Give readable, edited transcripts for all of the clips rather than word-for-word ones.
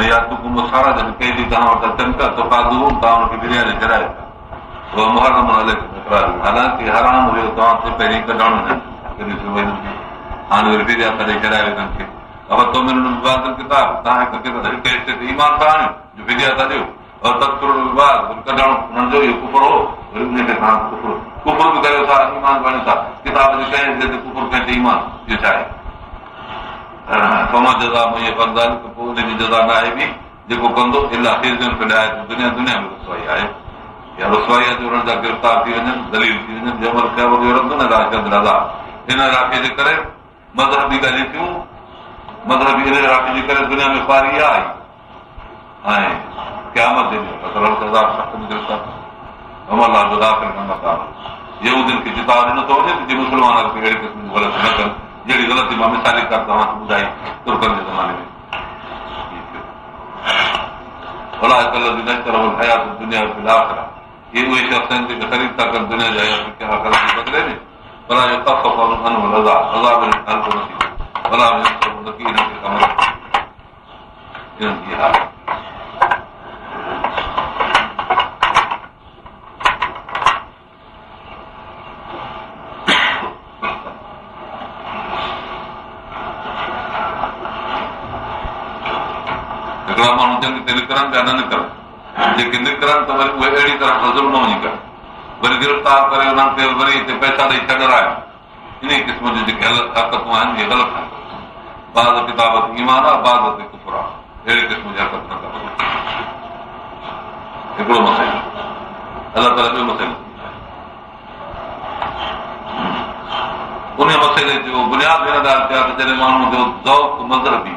या तूं सारा जॾहिं कंहिं ॾींहुं तव्हां वटि अचनि था तव्हां हुनखे बिरयानी चढ़ाए था उहा मुहरम हले हालांकि हराम हुयो तव्हां ते पहिरीं कढणु हाणे वरी बिरिया करे चढ़ाए हिननि खे किताब तव्हां हिकु हिते ते ईमान था आणियो जो बिरिया था ॾियो कढणु हुननि जो इहो कुफर हो वरी उनखे तव्हां कुफर बि कयो था ईमान बणियो था किताब जे कंहिं ते कुफर कंहिं ते ईमान इहो छा आहे जज़ा मुंहिंजे पंदा पोइ उनजी जज़ा न आहे बि जेको कंदो दुनिया दुनिया में रसवाई आहे या रसवाई आहे हुननि जा गिरफ़्तार थी वञनि दलील थी वञनि जमल कयो रहंदो न राजा हिन इलाइक़े जे करे मज़हबी ॻाल्हियूं थियूं मज़हबी इन इलाइक़े जे करे दुनिया में फारी आई ऐं क़यामत जे यूदियुनि खे चिताव ॾिनो थो वञे जीअं मुस्लमाननि खे अहिड़े क़िस्म जी ग़लती न कनि जहिड़ी ग़लती मां मिसाली कर तव्हांखे ॿुधाई तुर्कनि जे ज़माने में हयात दुनिया इहे उहे शख़्स आहिनि जेके ख़रीद था कनि दुनिया जा बदिले में भला जो हिकिड़ा माण्हू जंग ते निकिरनि पिया न निकिरनि जेके निकिरनि त वरी उहे अहिड़ी तरह सां ज़ुल्म वञी कनि वरी गिरफ़्तार करे उन्हनि खे वरी हिते पैसा ॾेई छॾायो इन क़िस्म जूं जेके हरकतूं आहिनि इहे ग़लति आहिनि बाद किताब ते ईमान आहे बाद ते कुफर आहे अहिड़े क़िस्म जी हरकत न कनि हिकिड़ो मसइलो अलाह ताला ॿियो मसइलो उन मसइले जो बुनियाद हिन ॻाल्हि ते आहे त जॾहिं माण्हू जो ज़ौक़ मज़हबी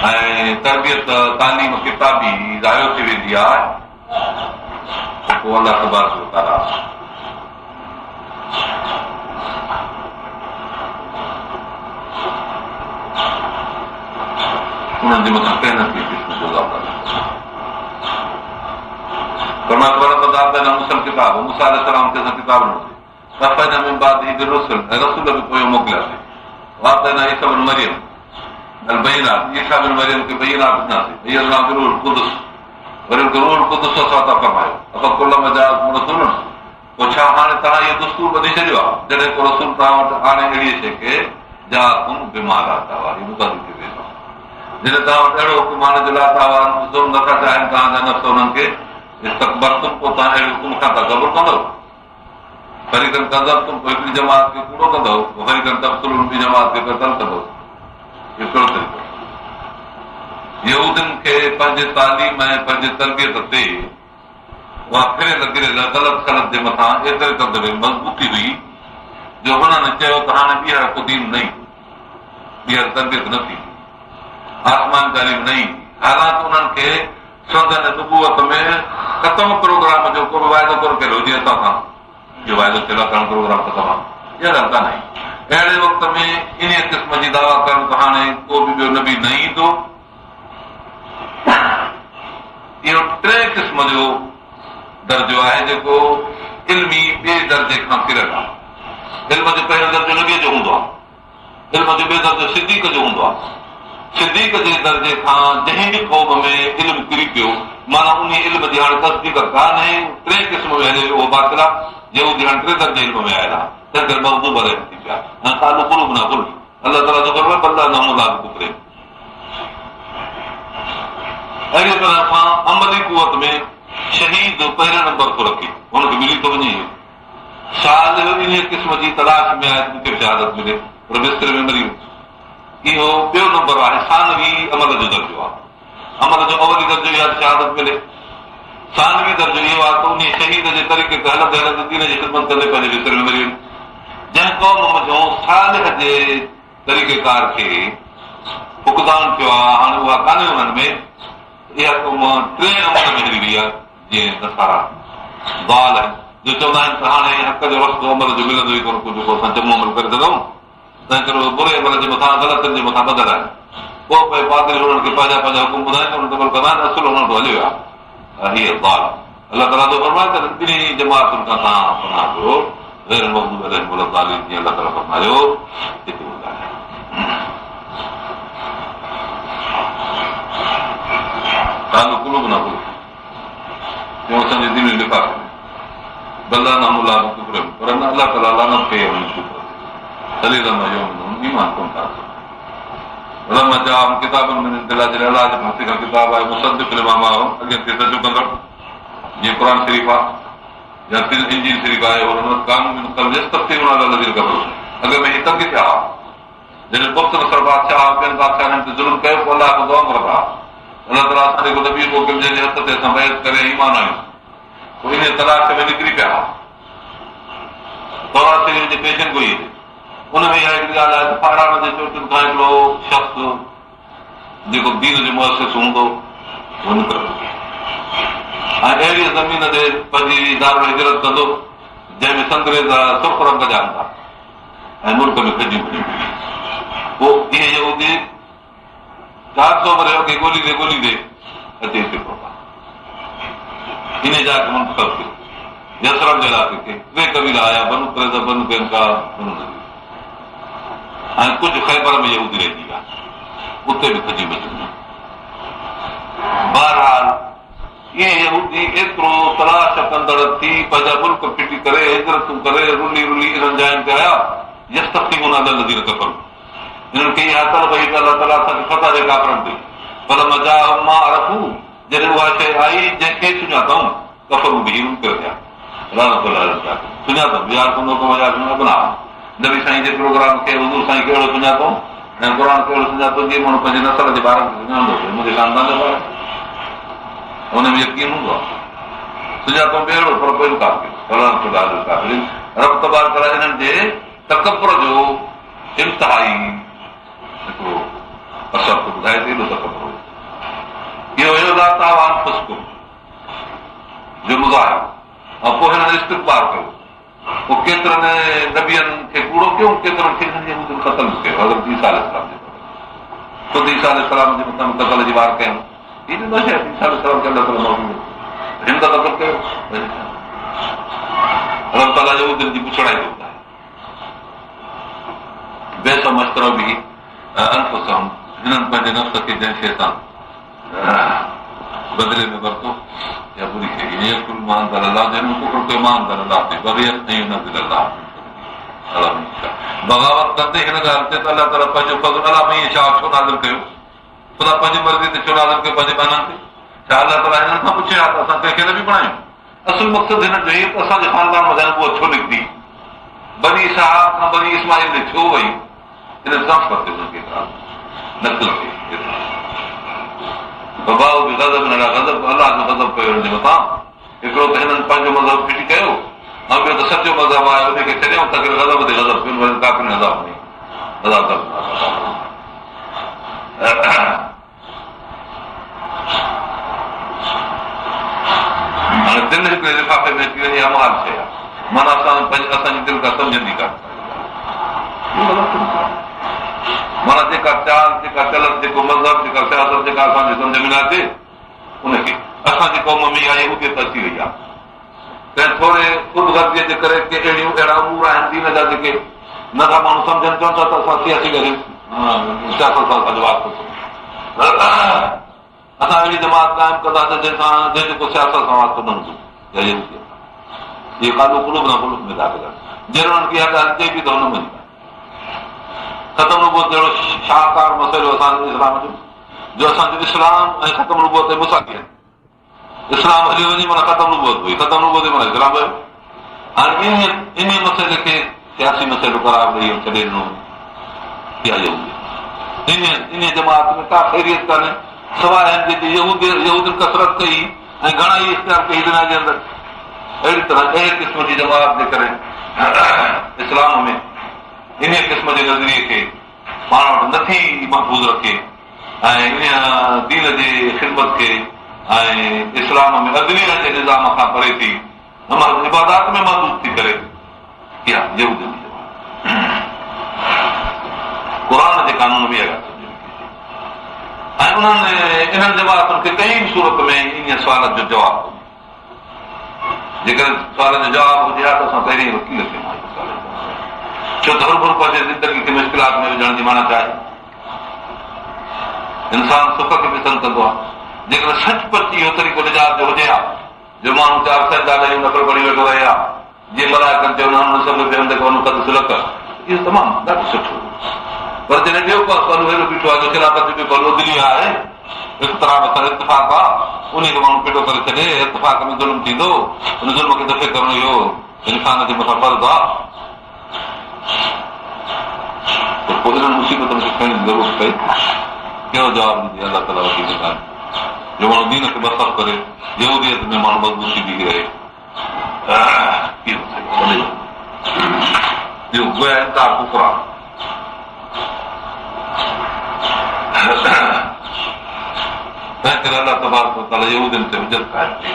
ऐं तरबियत तालीम किताबी ज़ायो थी वेंदी आहे पोइ अलाह तबारक व तआला उन्हनि जे मथां कंहिं न कंहिं क़िस्म जो किताब मूसा अलैहिस्सलाम ते असां किताब रसूल बि पोइ मोकिलियासीं मरियम ईसा बिन मरियम खे बयनात ॾिनासीं रूहुल क़ुदुस वरी रूहुल क़ुदुस असां था फरमायो अफ़कुल मजाज रसूल पोइ छा हाणे तव्हां इहो दस्तूर ॿधी छॾियो आहे जॾहिं को रसूल तव्हां वटि हाणे अहिड़ी शइ खे जा तुम बीमार आता हुआ जॾहिं तव्हां वटि अहिड़ो हुकुम हाणे जे लाइ ज़ुल्म नथा चाहिनि तव्हांजा नफ़्स हुननि खे इस्तकबर तुम पोइ तव्हां अहिड़े हुकुम खां था ग़बर कंदव वरी कनि कंदव तुम पोइ हिकिड़ी जमात खे कूड़ो कंदव वरी कनि तफ़्सुल ॿी जमात खे क़तल कंदव हिकिड़ो तरीक़ो यहूदियुनि खे पंहिंजे तालीम ऐं पंहिंजे तरबियत ते उहा फिरियल गिरियल ग़लति सनत जे मथां एतिरे क़दुरु मज़बूती हुई जो हुननि चयो त हाणे ॿीहर को दीन न ईंदो ॿीहर तरबियत न थी आसमान तालीम न ईंदी हालांकि उन्हनि खे संदन नुबूअत में ख़तम प्रोग्राम जो को बि वाइदो कोन कयो जीअं असां सां इहो वाइदो थियल आहे करणु प्रोग्राम ख़तम आहे इहा ॻाल्हि कान्हे अहिड़े वक़्त में इन क़िस्म जी दावा करणु त हाणे को बि ॿियो नबी न ईंदो इहो टे क़िस्म जो दर्जो आहे जेको इल्मी ॿिए दर्जे खां किरियल आहे इल्म जो पहिरियों दर्जो नबीअ जो हूंदो आहे इल्म जो ॿियो दर्जो सिद्दीक़ जो हूंदो आहे सिद्दीक़ जे दर्जे खां जंहिं बि क़ौम में इल्म किरी पियो माना उन इल्म जी हाणे तस्दीक़ कान्हे टे क़िस्म में हले उहो बातिल आहे यहूदी हाणे टे दर्जे इल्म में आयल आहे तंहिं करे मग़ज़ूब रहनि थी पिया ऐं कालू कुलूब न कुल अलाह ताला जो फरमाए बल्ला न मुलाद कुफरे अहिड़ी तरह सां अमली कुवत में शहीद पहिरें नंबर थो रखे हुनखे मिली थो वञे साल इन क़िस्म जी तलाश में आहे मूंखे शहादत मिले पर बिस्तर में मरी इहो ॿियो नंबर आहे सानवी अमल जो दर्जो आहे अमल जो अवली दर्जो इहा शहादत मिले सानवी दर्जो इहो आहे त उन शहीद जे तरीक़े ते हलंदे हलंदे दीन जी ख़िदमत कंदे पंहिंजे बिस्तर में मरी वञे जंहिं क़ौम जो सालिह जे तरीक़ेकार खे फुक़दान थियो आहे हाणे उहा कान्हे उन्हनि में इहा क़ौम टे नंबर में हली वई आहे जीअं नसारा बाल आहिनि जो चवंदा आहिनि त हाणे हक़ जो रस्तो अमल जो मिलंदो ई कोन को जेको असां चङो अमल करे सघूं तंहिं करे बुरे अमल जे मथां ग़लतियुनि जे मथां ॿधल आहिनि पोइ पोइ पादरी हुननि खे पंहिंजा पंहिंजा हुकुम ॿुधाइनि हुन अमल कंदा आहिनि असुल हुननि वटि हलियो आहे हीअ बाल अलाह ताला जो फरमाए त ॿिन्ही जमातुनि खां तव्हां पनाह कयो غير المغضوب عليهم ولا الضالين जीअं अलाह ताला फरमायो हिते ॿुधायो साल कुलूब न कुल क्यों असांजी दिलि लिखा बल्ला न मुला पर न अलाह ताला लानत कई दलील में ईमान कोन था रम जा किताबनि में दिला जे अलाह जे हथ खां किताब आहे मुसद्दिक़ लिमा माअहू अॻे ते तर्जुमो कंदड़ जीअं क़ुरान शरीफ़ आहे या इंजील शरीफ़ आहे और हुन कानून में यस्तफ़्तीऊन अला लज़ीना कफ़रू अॻे में ही तंग थिया जॾहिं पुख़्त नसर बादशाह ॿियनि बादशाहनि ते ज़ुल्म कयो पोइ अलाह खां दुआ घुरंदा अलाह ताला असांजे को नबी मोकिलियो जंहिंजे हथ ते असां बैत करे ईमान आहियूं पोइ इन तलाक में निकिरी पिया तौरात शरीफ़ जे पेशनि गोई उन में इहा हिकिड़ी ॻाल्हि आहे त पाराण जे चोटियुनि खां हिकिड़ो शख़्स जेको दीन जो मुअसिस हूंदो उहो निकिरंदो ऐं अहिड़ी ज़मीन ते पंहिंजी दारुल हिजरत कंदो जंहिंमें संग्रेज़ सुर्ख रंग जा हूंदा ऐं मुल्क में खजियूं पोइ इहे यहूदी 400 वरे अॻे ॻोल्हींदे अचे हिते पहुता इन जा मुंतख़ब थियो यसरम जे इलाइक़े खे 2 कबीला आया बनु कुरैज़ा बनु कैनुका बनु नज़ीर ऐं कुझु ख़ैबर में यहूदी रहिजी विया उते बि खजी बचियूं बहरहाल इहे यहूदी एतिरो तलाश कंदड़ थी पंहिंजा मुल्क फिटी करे हिजरतूं करे रुली इन्हनि जायुनि ते आया यस्तफ़्तीऊन अला लज़ीना कफ़रू इन्हनि खे इहा तलब हुई अलाह ताला असांखे फ़तह ॾे काफ़िरनि ते पर मजाअहुम मा अरफ़ू जॾहिं उहा शइ आई जंहिंखे सुञातऊं कफ़रू बिही मुनकिर थिया सुञातऊं यार कोन बना नबी साईं जे प्रोग्राम खे हुज़ूर साईं कहिड़ो सुञातो ऐं क़ुर कहिड़ो सुञातो जीअं माण्हू पंहिंजे नसल जे ॿारनि खे सुञाणंदो मुंहिंजे ख़ानदान जा ॿार हुन में यकीन हूंदो आहे सुञातो ॿेड़ो पर पोइ इनकार कयो रब तबारक ताला हिननि जे तकबर जो इंतिहाई हिकिड़ो असर थो ॿुधाए एॾो तकबर इहो हुयो तावान ख़ुशबू जो मुज़ाहिरो ऐं पोइ हिननि इस्तक़बाल कयो पोइ केतिरनि नबियनि खे कूड़ो कयो केतिरनि खे क़तल कयो हज़रत ईसा अलैहिस्सलाम जे ख़ुदि ईसा अलैहिस्सलाम जे मथां क़तल जी वार कयूं ईसा अलैहिस्सलाम खे अलाह ताला मौजूदु हिन त क़तल कयो अलाह ताला जो दिलि जी पुछड़ाई थो ॿुधाए बेसो मश्तरो बि अनफुसहुम हिननि पंहिंजे नफ़्स खे जंहिं शइ सां बदिले में वरितो या बुरी शइ कुल मान अलाह जंहिं कुफर कयो मान अलाह ते बग़ियत ऐं नज़िल अलाह बग़ावत कंदे हिन ॻाल्हि ते त अलाह ताला पंहिंजो फज़ल अलाह में छा छो नाज़िल कयो ख़ुदा पंहिंजी मर्ज़ी ते छो नाज़िल कयो पंहिंजे ॿारनि ते छा अलाह ताला हिननि खां पुछे हा त असां कंहिंखे न बि बणायूं असुल मक़सदु हिन जो त असांजे ख़ानदान में उहा छो निकिती बनी इसहाक़ खां बनी इस्माइल ते छो वई हिन साफ़ करते नक़ल खे बबाऊ बि गज़ब अलाह जो गज़ब कयो हिन जे मथां हिकिड़ो त हिननि पंहिंजो मज़हब फिटी कयो ऐं ॿियो त सचो मज़हब आहे उनखे छॾियऊं त गज़ब ते गज़ब कयो वरी काफ़िर अज़ाब में हाणे दिलि हिकिड़े लिफ़ाफ़े में अची वञे अमाल शइ आहे माना असांजी दिलि खां सम्झंदी कान माना जेका चाल जेका चलत जेको मज़हब जेका सियासत जेका असांजे सम्झ में न अचे उनखे असांजी क़ौम में इहा यहूदियत अची वई आहे कंहिं थोरे ख़ुदगर्ज़ीअ जे करे के अहिड़ा अमूर आहिनि दीन जा जेके नथा माण्हू सम्झनि चवनि था त असां सियासी करे सियासत सां असांजो वास्तो असां अहिड़ी जमात क़ाइमु कंदासीं जंहिंजो को सियासत सां वास्तो न हूंदो इहे कालू कुलूब न कुलूब में दाख़िल आहिनि जहिड़ो हुननि खे इहा ॻाल्हि चई बि त हुन मञी ख़तम रुबो जहिड़ो शाहकार मसइलो असांजे इस्लाम जो असांजो इस्लाम ऐं ख़तम रुबो ते मुसाफ़ी आहिनि इस्लाम हली वञे माना ख़तम रुबो हुई ख़तम रुबो ते माना इस्लाम हुयो हाणे इन मसइले खे सियासी मसइलो क़रार ॾेई छॾे ॾिनो इन जमात में का ख़ैरियत कान्हे सवाइ जेकी यहूदियुनि कसरत कई ऐं घणा ई इख़्तियार कई दुनिया जे अंदरि अहिड़ी तरह अहिड़े क़िस्म जी जमात जे करे इस्लाम में इन क़िस्म जे नज़रिए खे पाण वटि नथी महफ़ूज़ रखे ऐं इन दीन जे ख़िदमत खे ऐं इस्लाम में अदलिया जे निज़ाम खां परे थी इबादत में महदूद थी करे इहा यहूदियुनि जी क़ुरान जे कानून में इहा ऐं उन्हनि इन्हनि जमातुनि खे कंहिं बि सूरत में इन सुवाल जो जवाबु जेकर सुवाल जो जवाबु हुजे हा त असां पहिरीं वकील खे छो त हर भर पंहिंजे ज़िंदगी खे मुश्किलात में विझण जी माना छा आहे इंसान सुख खे पसंदि कंदो आहे जेकर सचपच इहो तरीक़ो निजात जो हुजे हा जो माण्हू 4 सजदा ॾेई नफ़ल पढ़ी वेठो रहे हा जीअं मलाइकनि चयो न इहो तमामु ॾाढो सुठो पर जॾहिं ॿियो पहलू अहिड़ो बीठो आहे जो खिलाफ़त जो पहलू दिली आहे इख़्तिलाफ़ इत्तिफ़ाक़ आहे उन खे माण्हू फिटो करे छॾे इत्तिफ़ाक़ में ज़ुल्म थींदो उन ज़ुल्म खे दफ़े करणु इहो इंसान जे मथां फर्ज़ आहे त पोइ इन्हनि मुसीबतनि खे खणण जी ज़रूरत पई कहिड़ो जवाबु ॾींदी अलाह ताला वकील जो माण्हू दीन खे बसर करे यहूदियत में माण्हू मज़बूत थी रहे इहो गोया इनकार कुफर आहे तंहिं करे अलाह तबारक व तआला यहूदियुनि ते हुजत क़ाइम कई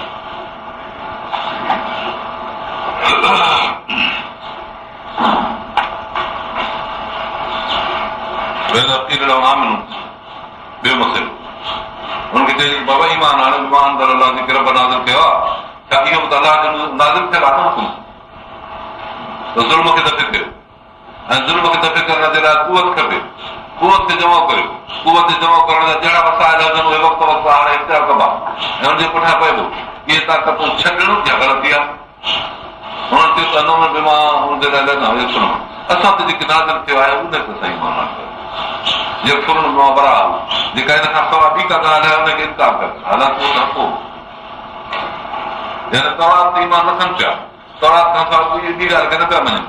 ॿियो मसइलो हुनखे चई बाबा ईमान हाणे ईमान अलाह जे रब नाज़िल कयो आहे छा इहो बि त अलाह जो नाज़िल थियल आहे न हुकुम त ज़ुल्म खे दफ़े कयो ऐं ज़ुल्म खे दफ़े करण जे लाइ कुवत खपे कुवत खे जमा करियो कुवत जमा करण जा जहिड़ा वसाइल हुजनि उहे वक़्तु वक़्तु हाणे इख़्तियार कबा ऐं हुनजे पुठियां पइबो इहे ताक़तूं छॾणु या ग़लती आहे हुननि चयो त न बि मां हुनजे लाइ न सुनो असां त जेके नाज़िल थियो आहे उन ते सही माना कयो जेको मां बरा जेका हिन खां सवाइ ॿी का ॻाल्हि आहे हुनखे इनकार करे हालांकि उहो न पोइ तौरात ईमान न कनि पिया तौरात खां सवाइ कोई ॿी ॻाल्हि खे न पिया मञनि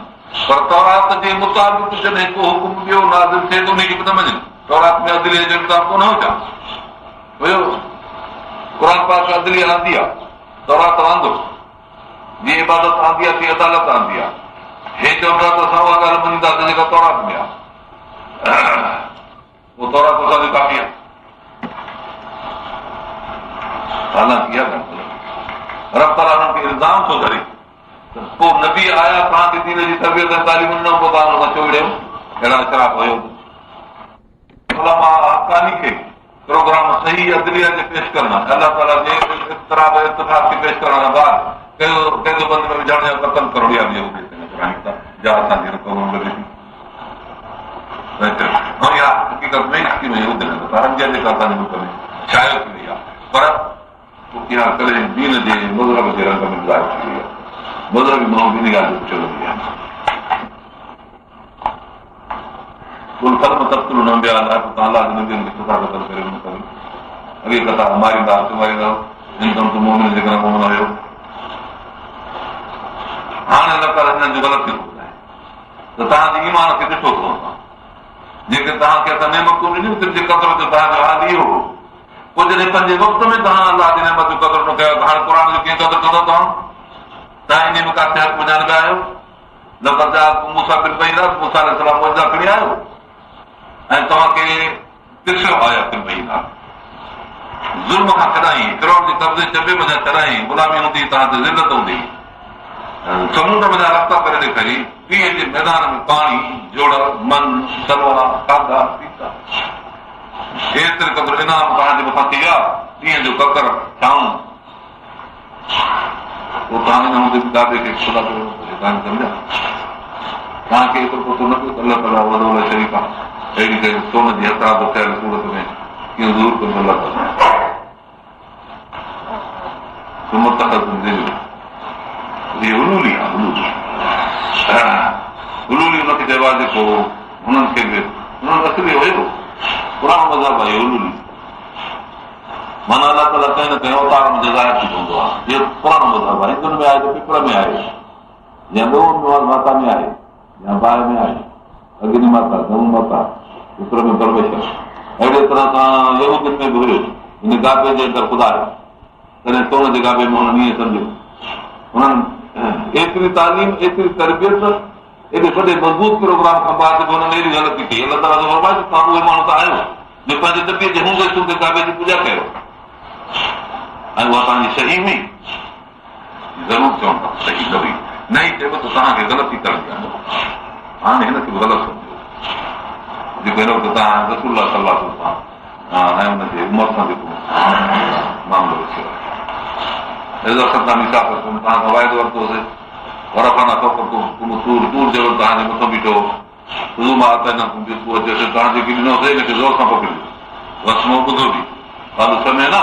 पर तौरात जे मुताबिक़ जॾहिं को हुकुम ॿियो नाज़िल थिए त उनखे बि न मञनि तौरात में अदलीअ जो किताब कोन हुजा हुयो क़ुर पाक अदली आंदी आहे तौरात वांदो जीअं इबादत आंदी आहे तीअं अदालत आंदी आहे हे चवंदा त असां उहा ॻाल्हि मञींदासीं जेका तौरात में आहे उहो तौरात असांजी काफ़ी आहे हालांकि इहा ॻाल्हि रब ताला हुननि खे इल्ज़ाम थो करे पोइ नबी आया तव्हांखे दीन जी तरबियत ऐं तालीम न पोइ तव्हां हुन खां चोड़ियो अहिड़ा शराब हुयो हक़ानी खे प्रोग्राम सही अदलिया जे पेश करण अलाह ताला जे इख़्तिलाफ़ इत्तिफ़ाक़ खे पेश करण खां बाद कंहिंजो बंद में विझण या क़तल करणो या असांजी रक़म लॻे थी ऐं इहा हक़ीक़त में स्कीम रंजन जेका असांजे मुल्क में शायो थी वई आहे पर इहा करे दीन जे मज़हब जे रंग में ज़ाहिर थी वई आहे मज़हबी माण्हू ॿिनी ॻाल्हि जो पुछियो लॻी आहे तब्दील न विया अलाए तव्हां अलाह जे नबियुनि खे सुठा क़तल करे न करे अॻे कथा मारींदा मारींदा हिन त मोमिन जे करे मोमिन हुयो हाणे अलाह ताला हिननि जो ग़लति थी ॿुधाए त तव्हांजे ईमान खे ॾिठो अथव जेके तव्हांखे असां नेमतूं ॾिनियूं तुंहिंजे क़दर जो तव्हांजो हाल इहो हो पोइ जॾहिं पंहिंजे वक़्त में तव्हां अलाह जी नेमत जो क़दर न कयो त हाणे क़ुर जो कीअं क़दर कंदो तव्हां इन में किथे हक़ मञाइण पिया आहियो लफ़ज़ मूसा बिन बईनात मूसा अलैहिस्सलाम मुआज़ा खणी आयो ऐं तव्हांखे तिरछो आया पिन बईनात ज़ुल्म खां कढाई फिरौन जे कब्ज़े चबे वञा चढ़ाई गुलामी हूंदी तव्हां ते ज़िल्लत हूंदी समुंड में रस्ता करे ॾेखारी पीअ जे मैदान में पाणी जोड़ मन सलवा खाधा पीता एतिरे क़दुरु इनाम तव्हांजे मथां थी विया ॾींहं जो ककर छाऊं पोइ तव्हां हिन हूंदे ॾाढे खे ख़ुदा तव्हांखे सम्झा तव्हांखे एतिरो पतो न पियो अलाह ताला वॾो वॾो शरीफ़ आहे अहिड़ी कई सोन जी हथराद थियल सूरत में कीअं ज़रूर कंदो अलाह ताला उलूली आहे उलूली हुनखे चइबो आहे जेको हुननि खे बि हुननि असली हुयो पुराणो मज़हब आहे उलूली माना अलाह ताला कंहिं न कंहिं अवतार में ज़ाहिर थी पवंदो आहे इहो पुराणो मज़हब आहे हिंदुनि में आहे त पिपड़ में आहे या गऊ माता में आहे या बाहि में आहे अग्नि माता गऊ माता पिपड़ में परमेश्वर अहिड़े तरह सां यहूदियुनि में बि हुयो हिन गाबे जे अंदरि ख़ुदा आहे तॾहिं सोन जे गाबे में हुननि ईअं सम्झो हुननि एतिरी तालीम एतिरी तरबियत एॾे वॾे मज़बूत प्रोग्राम खां बाद बि हुननि अहिड़ी ग़लती कई अलाह ताला जो फरमाए तव्हां उहे माण्हू त आहियो जो पंहिंजे नबीअ जे हूंदे सूंदे काबे जी पूॼा कयो ऐं उहा तव्हांजी सही हुई ज़रूरु चवनि था सही न हुई न ई चइबो त तव्हांखे ग़लती करणी आहे हाणे हिनखे बि ग़लति सम्झो जेको हिन वक़्तु तव्हां रसूल सलाह सां ऐं हुनजे उमर सां जेको मामिलो थियो तव्हां खां वाइदो वरितोसीं वरफ़ाना तूर जहिड़ो तव्हांजे मथां बीठो तव्हां जेकी ॾिनोसीं हिनखे ज़ोर सां पकड़ियो बसि मूं ॿुधो बि हाल समय न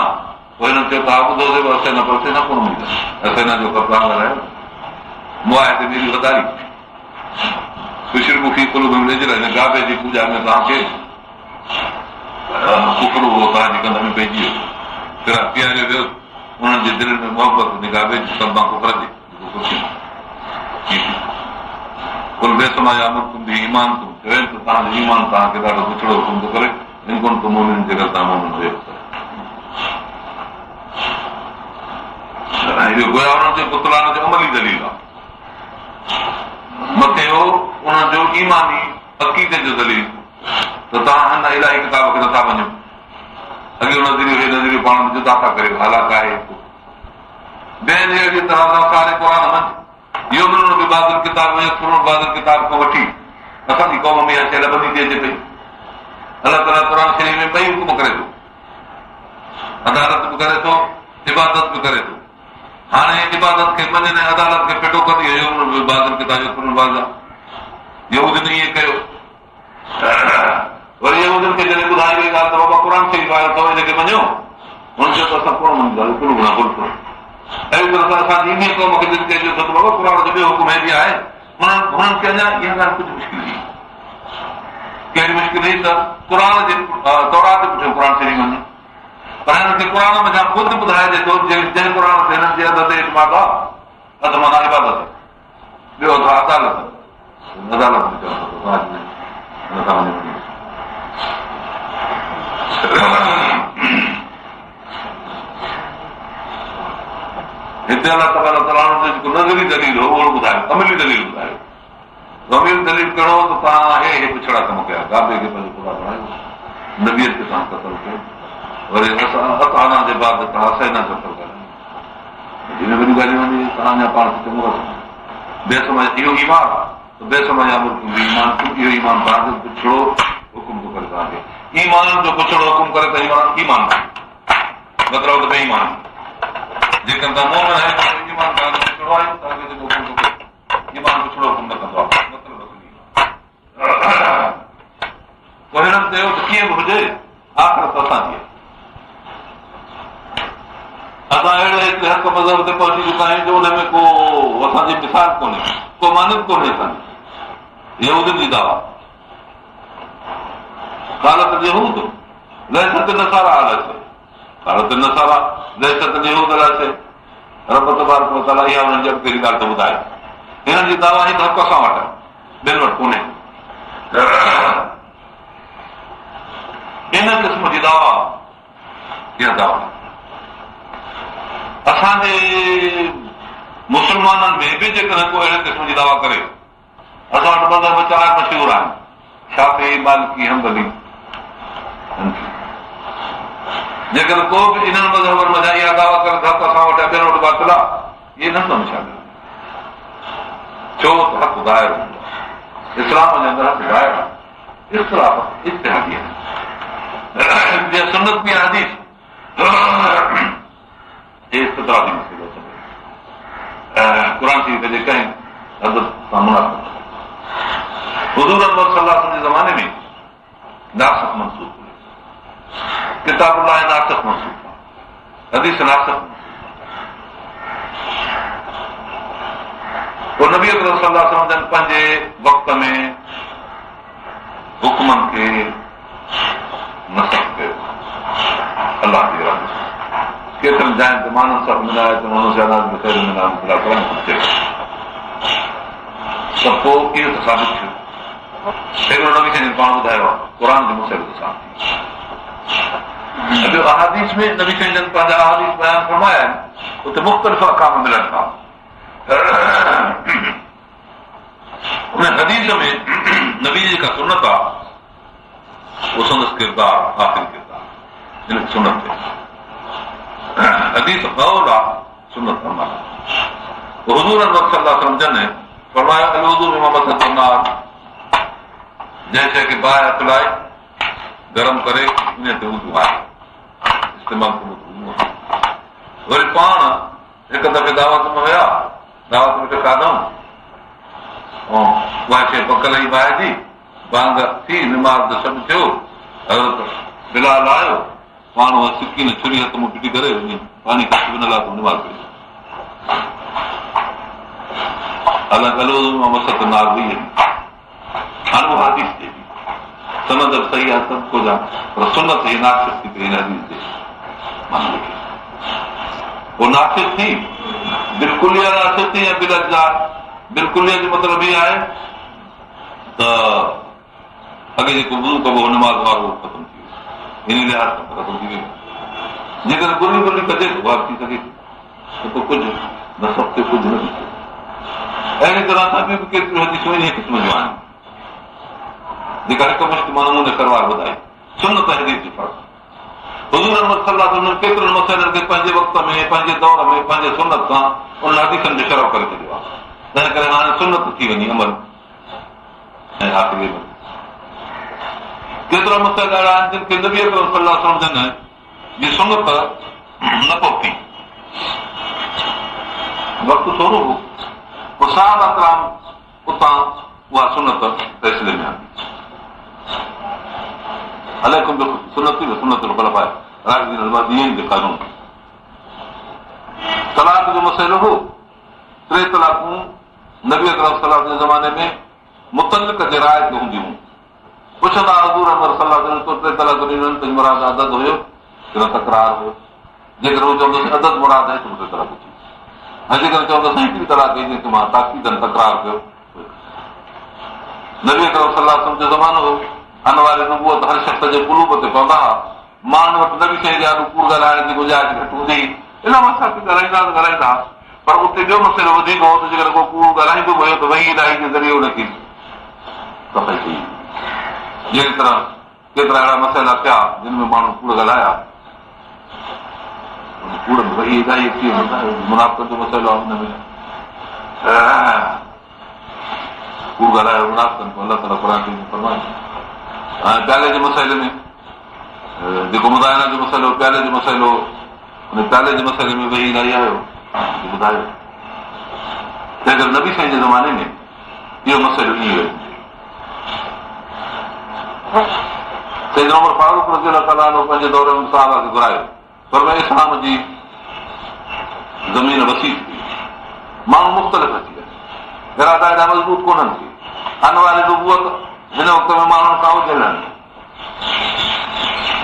पोइ हिननि चयो तव्हां ॿुधोसीं असे न पियो न कोन मिलंदो असे न जो कपिड़ा ॻाल्हायो मुआ हिते नीरी वधारी खुशबुखी कुल में विझ रहे गाबे जी पूॼा में तव्हांखे कुकड़ो उहो तव्हांजी कंध में पइजी वियो पीआरियो वियो उन्हनि जे दिलि में मोहबत गाबे जी सभु कुकर जी कुल बेसमाया मुल्कुम बि ईमान तुम चवनि त तव्हांजो ईमान तव्हांखे ॾाढो पिछड़ो हुकुम थो करे इनकुन तो मोमिन जे करे तव्हां मोमिन हुयो इहो गोया उन्हनि जे पुतलान जो अमली दलील आहे मथे हो उन्हनि जो ईमानी अक़ीदे जो दलील त तव्हां हिन इलाही किताब खे नथा वञो अॻे नज़रियो पाण में जुदा था करियो हालात आहे ॿियनि अहिड़ी तरह सां सारे क़ुर मंझि इहो मिलणो बि बहादुर किताब बहादुर किताब खां वठी असांजी क़ौम में इहा शइ लभंदी थी अचे पई अलाह ताला क़ुर शरीफ़ में ॿई हुकुम करे थो अदालत बि करे थो इबादत बि करे थो हाणे इबादत खे मञनि ऐं अदालत खे फिटो कंदी बहादुर किताब यूदनि ईअं कयो वरी यूदनि खे जॾहिं ॿुधाई वई ॻाल्हि त बाबा क़ुर शरीफ़ आयो अथव हिनखे मञो हुन चयो त असां कोन मञींदासीं कुल गुणा कुल अहिड़ी तरह सां असांजी इन क़ौम खे दिलि कयो त बाबा क़ुर जो ॿियो हुकुम हे बि आहे हुननि खे अञा इहा ॻाल्हि कुझु मुश्किल हुई कहिड़ी मुश्किल हुई त क़ुर जे तौरात पुठियो क़ुर शरीफ़ वञे पर हिननि खे क़ुर में छा ख़ुदि ॿुधाइजे थो जंहिं क़ुर ते हिननि जे अद ते इतमाद आहे अधु माना इबादत ॿियो अथव अदालत में हिते अलाह ताला जेको नज़री दलील हो उहो ॿुधायो अमली दलील ॿुधायो अमली दलील कहिड़ो त तव्हां हे पिछड़ा कम कया गाबे खे पंहिंजो ख़ुदा बणायो नबीअ खे तव्हां क़तल कयो वरी असां जे बाद तव्हां सैना क़तल कयो हिन वॾियूं ॻाल्हियूं वञी तव्हां अञा पाण खे चङो बेसमझ इहो ईमान आहे त बेसमझ ईमान इहो ईमान तव्हांखे पिछड़ो हुकुम थो करे तव्हांखे ईमान जो पिछड़ो हुकुम करे त ईमान मतिलबु त बेईमान जेकॾहिं तव्हां मोमिन आहियो ईमान तव्हांजो पिछड़ो आहे तव्हांखे जेको हुकुम थो करे ईमान पिछड़ो हुकुम न कंदो आहे मतिलबु पोइ हिननि चयो त कीअं बि हुजे आख़िरत असांजी असां अहिड़े हिकु हक़ मज़हब ते पहुची चुका आहियूं जो हुन में को असांजी मिसाल कोन्हे को मानत कोन्हे असांजी यहूदनि जी दावा कालत यहूद लहसत नसारा अलॻि कालत नसारा लहसत यहूद अलॻि रब तबारक व तआला इहा हुननि जी अॻिते ॻाल्हि थो ॿुधाए हिननि जी दावा हिकु हक़ सां वटि ॿियनि वटि कोन्हे इन क़िस्म जी दावा इहा दावा असांजे मुस्लमाननि में बि जेकॾहिं को अहिड़े क़िस्म जी दावा करे असां वटि मज़हब चार मशहूरु आहिनि शाफ़ी मालिकी हंबली जेकॾहिं को बि इन्हनि मज़हबनि में इहा दावा करे त हक़ असां वटि ॿियनि वटि बातिल आहे इहे न सम्झ शामिल छो त हक़ ज़ाहिर हूंदो आहे इस्लाम जे अंदरि हक़ ज़ाहिर आहे इख़्तिलाफ़ इज्तिहादी आहे सुन्नत में हदीस इख़्तिलाफ़ी मसइलो क़ुर शरीफ़ जे कंहिं हद सां मुनासिब हुज़ूर अनवर सल्लल्लाहु अलैहि वसल्लम जे ज़माने में नासिख़ मनसूख़ किताब अल्लाह नासिख़ मनसूख़ हदीस नासिख़ पोइ नबी अकरम सल्लल्लाहु अलैहि वसल्लम पंहिंजे वक़्त में हुक्मनि खे नसख़ कयो अलाह जी राज़ी केतिरनि जाइनि ते माननि सां मिलाए त माण्हू त पोइ इहो त साबित थियो हिकिड़ो नबी साईं पाण ॿुधायो आहे क़ुर जे मुसइले सां ॿियो अहादीस में नबी साईं जन पंहिंजा अहादीस बयान फरमाया आहिनि उते मुख़्तलिफ़ अहकाम मिलनि था उन हदीस में नबी जेका सुनत आहे उहो संदसि किरदारु आख़िरी किरदारु हिन सुनत ते हदीस क़ौल आहे सुनत अमल हुज़ूर अनवर सल्लल्लाहु अलैहि वसल्लम जन फरमायो अलवुज़ू बिमा मसत अन्नार जंहिं शइ खे बाहि हथ लाइ गरम करे उन ते वुज़ू आहे इस्तेमालु कबो वरी पाण हिकु दफ़े दावत में विया दावत में खाधऊं ऐं उहा शइ पकल ई बाहि जी बांग थी निमाज़ सभु थियो हज़रत बिलाल आयो माण्हू सिकी न छुरी हथ में फिटी करे पाणी खर्च बि न लाइ निमाज़ करे अलॻि मसत नाज़ हुई हाणे उहा हदीस थिए सनद सही आहे सभु कुझु आहे पर सुनत जी नासिक थी पई हिन हदीस जे पोइ नासिक थी बिल्कुलु नासिक थी या बिलक जा बिल्कुलु जो मतिलबु इहो आहे त अॻे जेको वुज़ू कबो निमाज़ वारो ख़तमु थी वियो हिन लिहाज़ सां ख़तमु थी वियो जेकर गुली गुली कजे थो वार थी सघे त पोइ कुझु न सभु ते कुझु न थी सघे अहिड़ी तरह सां बि केतिरियूं हदीसूं इन क़िस्म जूं आहिनि जेका हिकु मुश्त नमूने करवार ॿुधाए सुनत हदीस जो फ़र्क़ु हुज़ूर अहमद सल्लल्लाहु अलैहि वसल्लम केतिरनि मसइलनि खे पंहिंजे वक़्त में पंहिंजे दौर में पंहिंजे सुनत सां उन हदीसनि जो शरफ़ करे छॾियो आहे तंहिं करे हाणे सुनत थी वञे अमल ऐं आख़िरी में केतिरा मसइला अहिड़ा आहिनि जिन खे नबी अकरम सल्लल्लाहु अलैहि वसल्लम जी सुनत न पहुती वक़्तु थोरो हो पोइ सहाबा किराम उतां उहा सुनत फ़ैसिले में आंदी अलैकुम सुनती न सुनत ख़ुलफ़ाए राशिदीन अल-महदीयीन जो क़ानून तलाक जो मसइलो हो 3 तलाक़ूं नबी अकरम सल्लल्लाहु अलैहि वसल्लम जे ज़माने में मुतल्लिक़ जे राय ते हूंदियूं पुछंदा हुज़ूर अहमद सल्लल्लाहु अलैहि वसल्लम तो 3 तलाक ॾिननि त मुराद अदद हुयो कि तकरार हुयो जेकर हू चवंदुसि अदद मुराद आहे त 3 तलाक थी ऐं जेकर चवंदुसि हिकिड़ी तलाक ॾई जंहिंखे मां ताक़ीदनि तकरार कयो नबी अकरम सल्लल्लाहु अलैहि वसल्लम जो ज़मानो हो अनवारे नबूअत हर शख़्स जे कुलूब ते पवंदा हुआ माण्हू वटि नबी साईं जा कूड़ ॻाल्हाइण जी गुंजाइश घटि हूंदी इन मां असां ॻाल्हाईंदा पर उते ॿियो मसइलो वधीक हो त जेकर को कूड़ ॻाल्हाईंदो वियो त वही इलाही जे ज़रिए हुनखे सफ़ाई थी जहिड़ी तरह केतिरा अहिड़ा मसइला थिया जिन में माण्हू कूड़ ॻाल्हाया कूड़ में वही इलाही थी मुनाफ़िक़त जो मसइलो आहे हुन में कूड़ ॻाल्हायो मुनाफ़िक़त अलाह ताला क़ुर में फरमाए ऐं प्याले जे मसइले में जेको मुदायना जो मसइलो प्याले जो मसइलो उन प्याले जे मसइले में वही इलाही आयो ॿुधायो तंहिं करे नबी साईं जे ज़माने में इहो मसइलो ईअं सैयदना उमर फारूक रज़ियल्लाहु ताला अन्हु पंहिंजे दौर में सहाबा खे घुरायो पर में इस्लाम जी ज़मीन वसी थी माण्हू मुख़्तलिफ़ अची विया इरादा एॾा मज़बूत कोन्हनि के अनवारे नबूअत हिन वक़्त में माण्हुनि खां उजल आहिनि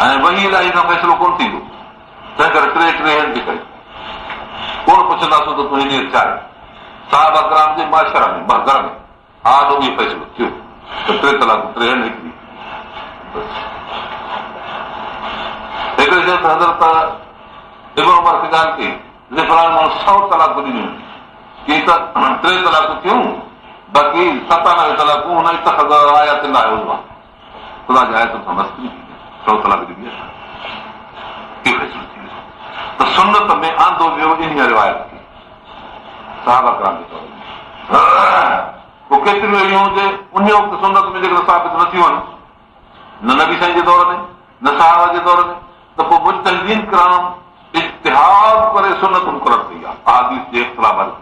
ऐं वही इलाही खां फ़ैसिलो कोन थींदो तंहिं करे 3 जे करे कोन पुछंदासीं त तूं हींअर छा आहे सहाबा किराम जे माशरा में घर में हा त इहो फ़ैसिलो थियो त 3 तलाक 3 हिकिड़ी हिकिड़े शइ त हज़रत इब्न उमर खे ॻाल्हि कई फलाणे माण्हू 100 तलाक ॾिनियूं की त 3 तलाक थियूं बाक़ी 97 तलाकूं हुन इत्तख़ाज़ आयात न आयो आहे ख़ुदा जी आयत सां मस्ती 100 तलाक ॾिनी आहे इहो फ़ैसिलो थी वियो त सुन्नत में आंदो वियो इन रिवायत खे सहाबा किराम जे तौर में पोइ केतिरियूं अहिड़ियूं हुजे उन वक़्तु सुन्नत में जेकर साबित न थियूं आहिनि न नबी साईं जे दौर में न सहाबा जे दौर में त पोइ मुजतहिदीन किराम इज्तिहाद करे सुन्नत मुक़ररु कई आहे अहादीस जे इख़्तिलाफ़ वारी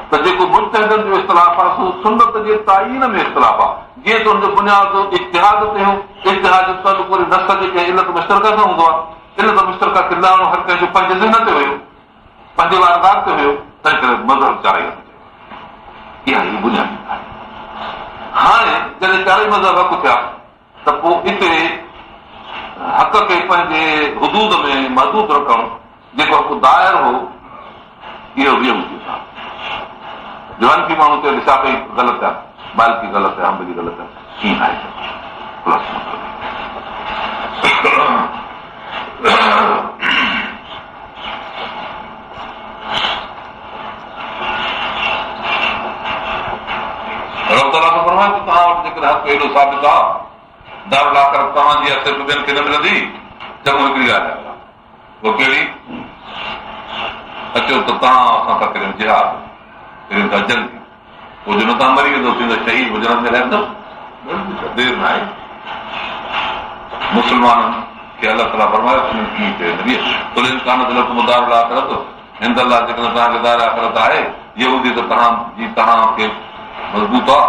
त जेको मुजतहिदनि जो इख़्तिलाफ़ आहे सो सुन्नत जे तायीन में इख़्तिलाफ़ आहे जीअं त हुनजो बुनियाद इज्तिहाद ते हो इज्तिहाद जो तालुक वरी नस जेके इल्लत मुश्तरका सां हूंदो आहे इल्लत मुश्तरका किरदार हर कंहिंजो पंहिंजे ज़हन ते हुयो पंहिंजे वारदात ते हुयो तंहिं करे मज़हब चारई इहा ई बुनियादी आहे हाणे जॾहिं चारई मज़हब हक़ थिया त पोइ हिते हक़ खे पंहिंजे हुदूद में महदूद रखणु जेको हक़ दायर हो इहो बि हुजे था जवानकी माण्हू चयो शाफ़ी ग़लति आहे बाल्की ग़लति आहे अंबली ग़लति आहे कीअं आहे प्लस तव्हां वटि जेकॾहिं हक़ एॾो साबित आहे दारुल आख़िरत तव्हांजी आहे सिर्फ़ु ॿियनि खे न मिलंदी चङो हिकिड़ी ॻाल्हि आहे उहा कहिड़ी अचो त तव्हां असां था करियूं जिहाद जल्दी पोइ जो न तव्हां मरी वेंदो थींदो शहीद हुजण में रहंदो देरि न आहे मुस्लमाननि खे अलाह ताला फरमायो हिंद अलाह जेकॾहिं तव्हांखे दार आख़िरत आहे यहूदी त तव्हांखे मज़बूत आहे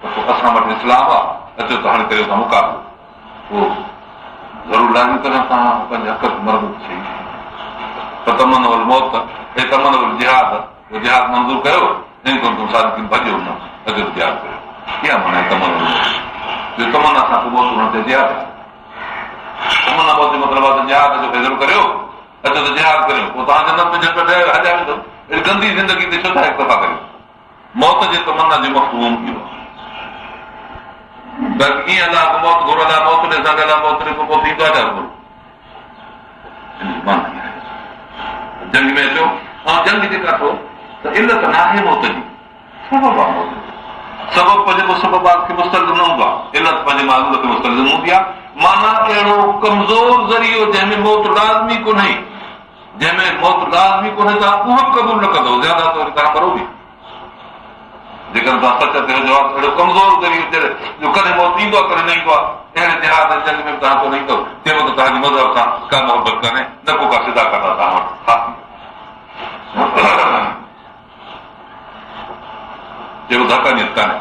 त पोइ असां वटि इस्लाम आहे अचो त हाणे करियो था मुक़ाबिलो पोइ ज़रूरु लाज़मी करण तव्हां पंहिंजे हक़ मर्द सही तमन मौत हे तमन जिहाद जिहाद मंज़ूर कयो ऐं कोन तूं सादिक़ीन भॼो न अॼु जिहाद कयो कीअं माना तमन तमन्ना सां पोइ मौत हुन ते जिहाद तमन्ना मौत जो मतिलबु आहे त जिहाद जो फ़ैसिलो करियो अचो त जिहाद करियो पोइ तव्हां जन्नत में झटि हलिया वेंदो अहिड़ी गंदी ज़िंदगी ते छो था हिकु दफ़ा करियो मौत जे तमन्ना जो मफ़हूम इहो बाक़ी ईअं अलाह मौत घुर अलाह मौत ॾे असांखे अलाह मौत ॾे पोइ थींदो आहे छा जंग में अचो ऐं जंग जेका अथव त इल्लत न आहे मौत जी सबबु आहे मौत सबबु पंहिंजे मुसबब खे मुस्तलज़िम न हूंदो आहे इल्लत पंहिंजे मालूम खे मुस्तलज़िम हूंदी आहे माना अहिड़ो कमज़ोर ज़रियो जंहिंमें मौत लाज़मी कोन्हे जंहिंमें मौत लाज़मी कोन्हे तव्हां उहो क़बूल न कंदो ज़्यादा तौर तव्हां करो बि जेकर तव्हां सच ते जवाबु अहिड़ो कमज़ोर ज़रियो जो कॾहिं मौत ईंदो आहे कॾहिं न ईंदो आहे अहिड़े जिहाद जंग में तव्हां कोन ईंदो चइबो त तव्हांजी मज़हब सां का मोहबत कान्हे न को का सिधा कंदा तव्हां वटि चइबो त हक़ानियत कान्हे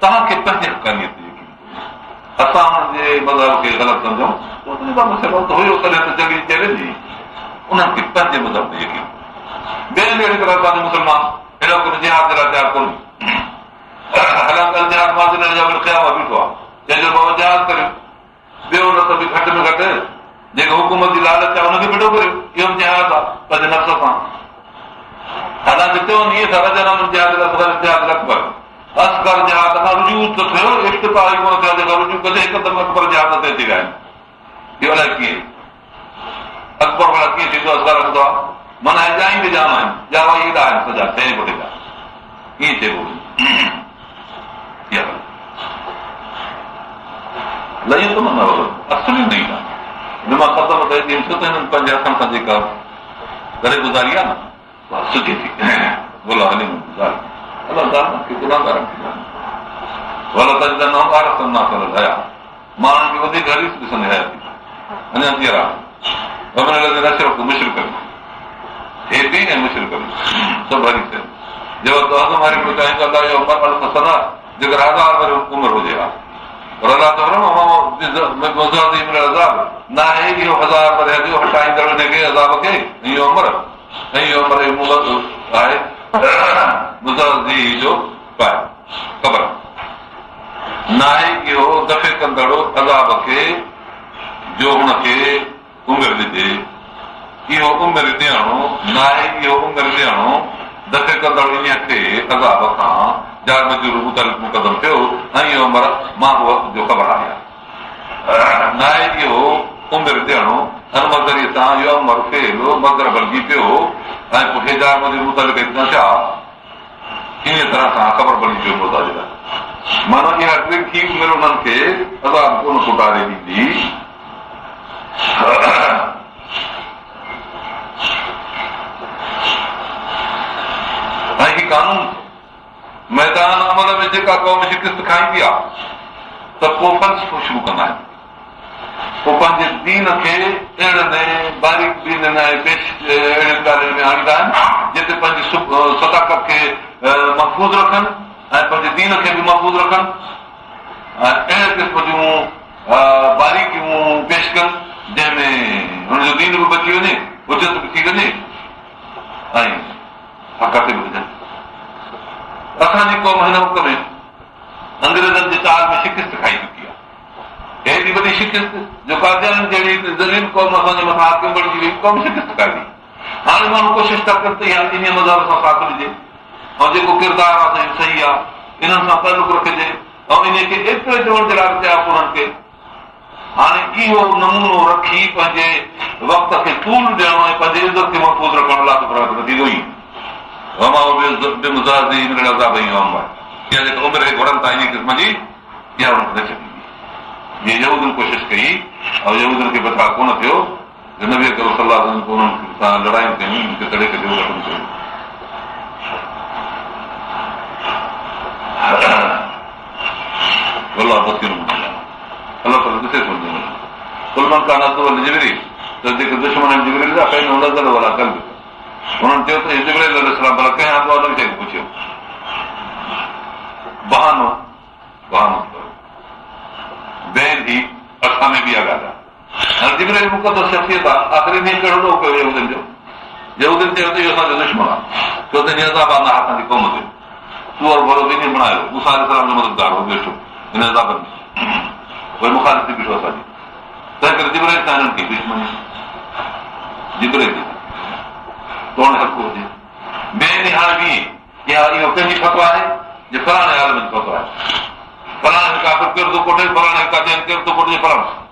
तव्हांखे पंहिंजे हक़ानियत जेकी असां हुनजे मज़हब खे ग़लति सम्झूं त हुयो कॾहिं त जंग चैलेंज जी उन्हनि खे पंहिंजे मज़हब ते यकीन ॿियनि अहिड़ी तरह असांजो मुस्लमान अहिड़ो कुझु जिहाद जे लाइ तयारु कोन्हे हालांकि जिहाद माज़िन जा क़याम बीठो आहे जंहिंजो बाबा जिहाद करियो ॿियो न त बि घटि में घटि जेको हुकूमत जी लालच आहे हुनखे बिठो करियो इहो बि जिहाद आहे पंहिंजे नफ़्स सां हालांकि चवनि इहे था रजन जिहाद अकबर असगर जिहाद खां रुजू त थियो इश्तिफा ई कोन थियो जेका रुजू कजे हिकदमि अकबर जिहाद ते अची विया आहिनि इहो अलाए कीअं अकबर भला कीअं थींदो असगर हूंदो आहे माना जाई बि जाम आहिनि जावा एॾा आहिनि सॼा ठहे कोटे जा कीअं चइबो लही त न असली न ईंदा हिन मां ख़तमु करे छो त हिननि पंहिंजे हथनि सां जेका करे गुज़ारी आहे न सुठी थी बोला हली गुज़ारी माण्हुनि खे वधीक हरीस ॾिसंदी हया थी अञा थी रहा मुशरक हेती ऐं मुशरक सभु हरीस जेकर 1000 वरी उमिरि हुजे हा पर अलाह न आहे इहो 1000 वरी हलियो हटाईंदड़ हिनखे अज़ाब खे इहो उमिरि ऐं इहो उमिरि आहे जो पाए ख़बर न आहे इहो दफ़े कंदड़ अज़ाब खे जो हुनखे उमिरि ॾिजे इहो उमिरि ॾियणो न आहे इहो उमिरि ॾियणो दफ़े कंदड़ इन खे अज़ाब खां जार मजूर मुक़दम थियो ऐं इहो उमिरि मां जो ख़बर आहे न आहे इहो उमिरि ॾियणो हिन मज़रिए सां इहो उमिरि फेल मज़र बणिजी पियो ऐं पोइ जार मजूर मुतलिक़ न थिया इन तरह सां ख़बर पड़ी पियो मुताज़ माना इहा टिखी उमिरि उन्हनि खे अज़ाब कोन सुटारे ॾींदी ऐं ही कानून मैदान अमल में जेका क़ौम शिकिस्त खाईंदी आहे त पोइ फ़लसफ़ो शुरू कंदा आहिनि पोइ पंहिंजे दीन खे अहिड़े बारीक दीन पेश अहिड़े ॻाल्हियुनि में आणींदा आहिनि जिते पंहिंजी सदाकत खे महफ़ूज़ रखनि ऐं पंहिंजे दीन खे बि महफ़ूज़ रखनि ऐं अहिड़े क़िस्म जूं बारीकियूं पेश कनि जंहिंमें हुनजो दीन बि बची वञे हुजत बि थी वञे ऐं हक़ ते बि हुजनि असांजी क़ौम हिन वक़्त में अंग्रेज़नि जे चाल में शिकिस्त खाई चुकी आहे हेॾी वॾी शिकिस्त जो कादियान जहिड़ी ज़लील क़ौम असांजे मथां हाकिम बणिजी वई क़ौम शिकिस्त खाई हाणे माण्हू कोशिशि था कनि त इहा इन मज़हब सां साथ ॾिजे ऐं जेको किरदारु आहे सही आहे इन्हनि सां तालुक रखिजे ऐं इन खे एतिरे चवण जे लाइ चया उन्हनि खे हाणे इहो नमूनो रखी पंहिंजे वक़्त खे तूल ॾियणो ऐं पंहिंजे इज़त खे महफ़ूज़ रखण लाइ थींदो ई जेका उमिरि घुरनि था इन क़िस्म जी इहा उनखे न छॾींदी जीअं यहूदनि कोशिशि कई ऐं यहूदनि खे बता कोन थियो नबी करो सलाह उन्हनि सां लड़ायूं कयूं उनखे तड़े खे ख़तमु कयो अलाह ताला ॾिसे थो जिबरी त जेके दुश्मन जिबरी जा पंहिंजो नज़र वारा कनि उन्हनि चयो त जिबरील अलैहिस्सलाम भला कंहिं हंधि उन खे पुछियो बहानो बैन ही असां में बि इहा ॻाल्हि आहे जिब्रील मुक़दस शख़्सियत आहे, आख़िरी ॾींहुं कहिड़ो ॾोह कयो यहूदियुनि जो? यहूदियुनि चयो त इहो असांजो दुश्मन आहे, छो त हिन अज़ाबान आहे असांजी क़ौम ते, सूअर भरो ॿिन्ही बणायो, मूसा अलैहिस्सलाम जो मददगार हो वेठो हिन अज़ाबनि में, वरी मुखालिफ़ थी बीठो असांजी। तंहिं करे जिब्रील सां हिननि खे दुश्मनी जिब्रील जी कौन हक़ हुजे। ॿिए ॾींहुं हाणे बि इहा इहो कंहिंजी फतवा आहे जे फलाणे आलम जी फतवा आहे, फलाणे काफ़िर केरु थो कोठे, फलाणे कादियान केरु थो कोठे, फलाणे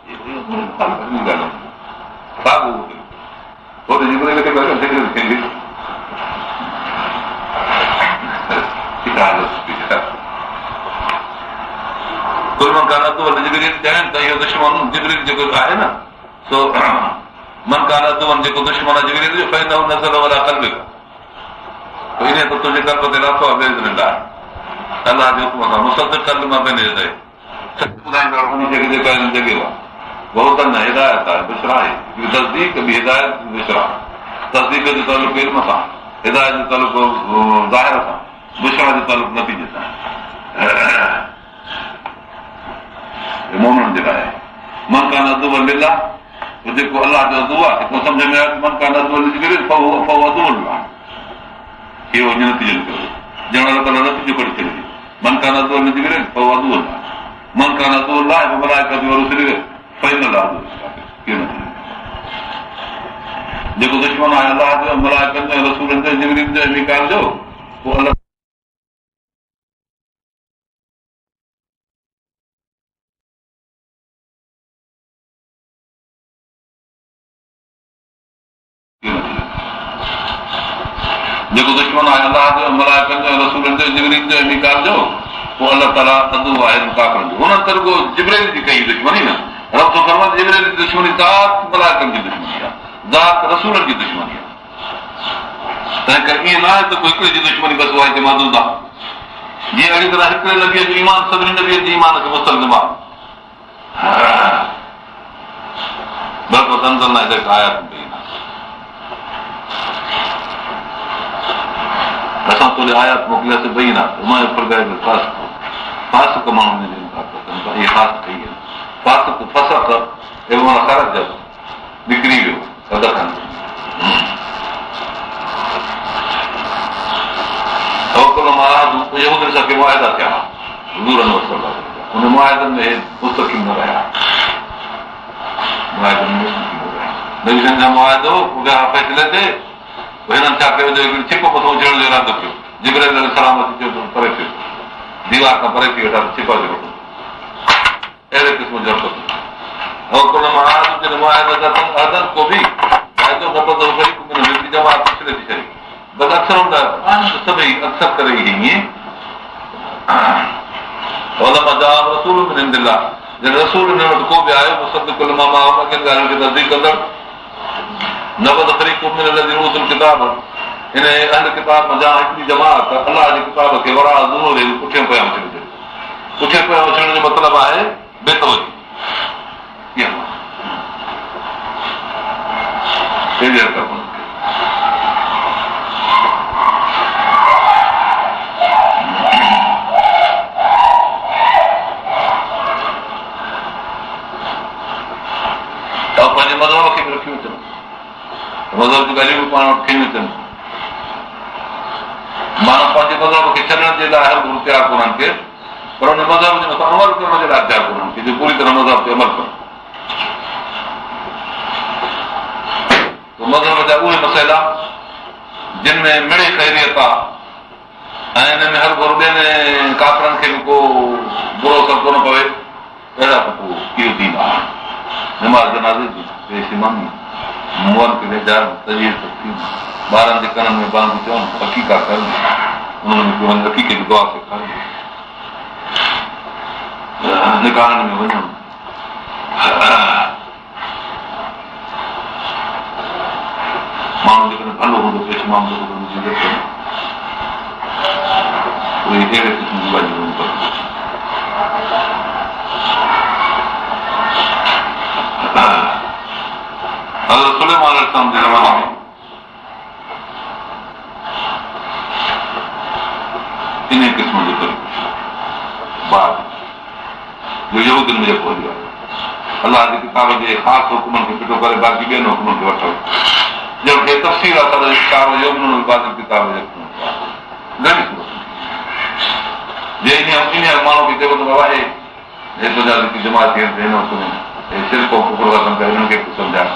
जेको आहे न सो मन कान जेको दुश्मन आहे जिब्रील जो इन नज़र वारा कल्ब इन त तुंहिंजे कल्ब ते लाथो आहे अलाह जे हुकुम सां मुसद्दिक़ कल्ब मां पंहिंजे ॿुधाईंदड़ उन जॻह जेका हिन जॻह आहे बहुत न हिदायत आहे, बिशरा आहे, तस्दीक बि हिदायत बिशरा, तस्दीक जो तालुक इल्म सां, हिदायत जो तालुक ज़ाहिर सां, बिशरा जो तालुक नतीजे सां। मोमिननि जे लाइ मन कान अदुव लिल्लाह, जेको अलाह जो अदु आहे, हिकु सम्झ में आयो मन कान अदुव लिजिब्रील फहुव अदुवुल्लाह, इहो अञा नतीजो निकिरो, ॼण अलाह नतीजो कढी छॾियो, मन कान अदुव लिजिब्रील फहुव अदुवुल्लाह, मन कान अदुवुल्लाह मलाइकतु व रुसुलिहि फइनल्लाह अदुवुल्लाह। जेको दुश्मन आहे अलाह जो, मलाइकनि जो, रसूलनि जो, जिब्रील जो, मीकाईल जो, पोइ अलाह जेको दुश्मन आहे अलाह जो, मलाइकनि जो, रसूलनि जो, जिब्रील जो, मीकाईल जो, पोइ अलाह ताला अदु आहे काफ़िरनि जो। हुननि त रुॻो जिब्रील जी कई दुश्मनी न, रब थो फरमाए जिब्रील जी दुश्मनी ज़ात मलाइकनि जी दुश्मनी आहे, ज़ात रसूलनि जी दुश्मनी आहे। तंहिं करे ईअं न आहे त कोई हिकिड़े जी दुश्मनी बसि आहे हिते महदूद आहे, जीअं अहिड़ी तरह हिकिड़े नबीअ जो ईमान सभिनी नबीअ जे ईमान खे मुस्तलज़िम आहे। बल्कि तंज़िल हिते आयात में असां तोले आयात मोकिलियासीं ॿई न फासिक माण्हू इहे ख़ासि कई आहिनि, फासिक फसक ख़रज निकिरी वियो अध खनि। यहूदियुनि सां के मुआहिदा थिया हुज़ूरनि वटि, उन मुआहिदनि में मुस्तक़िम न रहिया, नबीअनि जा मुआहिदो फ़ैसिले ते हिननि छा कयो, हिकिड़ी छिप मथां उछलण जो इरादो कयो, जिब्रील अलैहिस्सलाम अची चयो परे थियो, दीवार खां परे थी वेठा छिपा जो वठो, अहिड़े क़िस्म जो को बि जमात उछले थी छॾी, बस अक्सर हूंदा सभई अक्सर करे ई ईअं रसूल में निंदिला जॾहिं रसूल हिन वटि को बि आयो मुसद्दिक़ लिमा मअहूम ॻाल्हियुनि खे तस्दीक़ कंदड़ नबद फ़रीक़ुम मिन लज़ीना ऊतुल किताब, हिन अहल किताब मज़ा हिकिड़ी जमात अलाह जे किताब खे वरा ज़ुहूरिन पुठियां पिया उछलजे, पुठियां पिया उछलण जो मतिलबु आहे बेतवजी। पंहिंजे मज़हब खे बि रखियूं अचनि, मज़हब जूं ॻाल्हियूं बि पाण वटि खणी अचनि, माण्हू पंहिंजे मज़हब खे छॾण जे लाइ हर गुरू तयारु कोन्हनि खे, पर हुन मज़हब जे मथां अमल करण जे लाइ तयारु कोन्हनि खे, जो पूरी तरह मज़हब ते अमल कनि। मज़हब जा उहे मसइला जिन में मिड़े ख़ैरियत आहे ऐं हिन में हर गुरू ॿियनि काफ़िरनि खे बि को बुरो असरु कोन पवे, अहिड़ा त पोइ इहो दीन आहे। नमाज़ जनाज़े जी बेशिमानी, मुअनि खे वेझार तजीर तक़सीम, ॿारनि जे कननि में बांधू चवनि, हक़ीक़ा करनि, उन्हनि में हक़ीक़े जी दुआ सेखारनि, निकाहनि में वञनि, माण्हू जेकॾहिं भलो हूंदो पेशमाम उहे अहिड़े क़िस्म जी ॻाल्हियूं हज़रत सुलेमान अलैहिस्सलाम जे ज़माने में इन क़िस्म जो तरीक़ो बाद जो यहूदियुनि में जेको हलियो आहे, अलाह जे किताब जे ख़ासि हुकुमनि खे फिटो करे बाक़ी ॿियनि हुकुमनि खे वठो, जंहिंखे तफ़सील आहे सॼो किताब जो किताब जे इन माण्हू खे चइबो त बाबा हे तुंहिंजा जेकी जमात थियनि हिन वक़्त सिर्फ़ कुकुर वठनि पिया हिननि खे कुझु सम्झाए,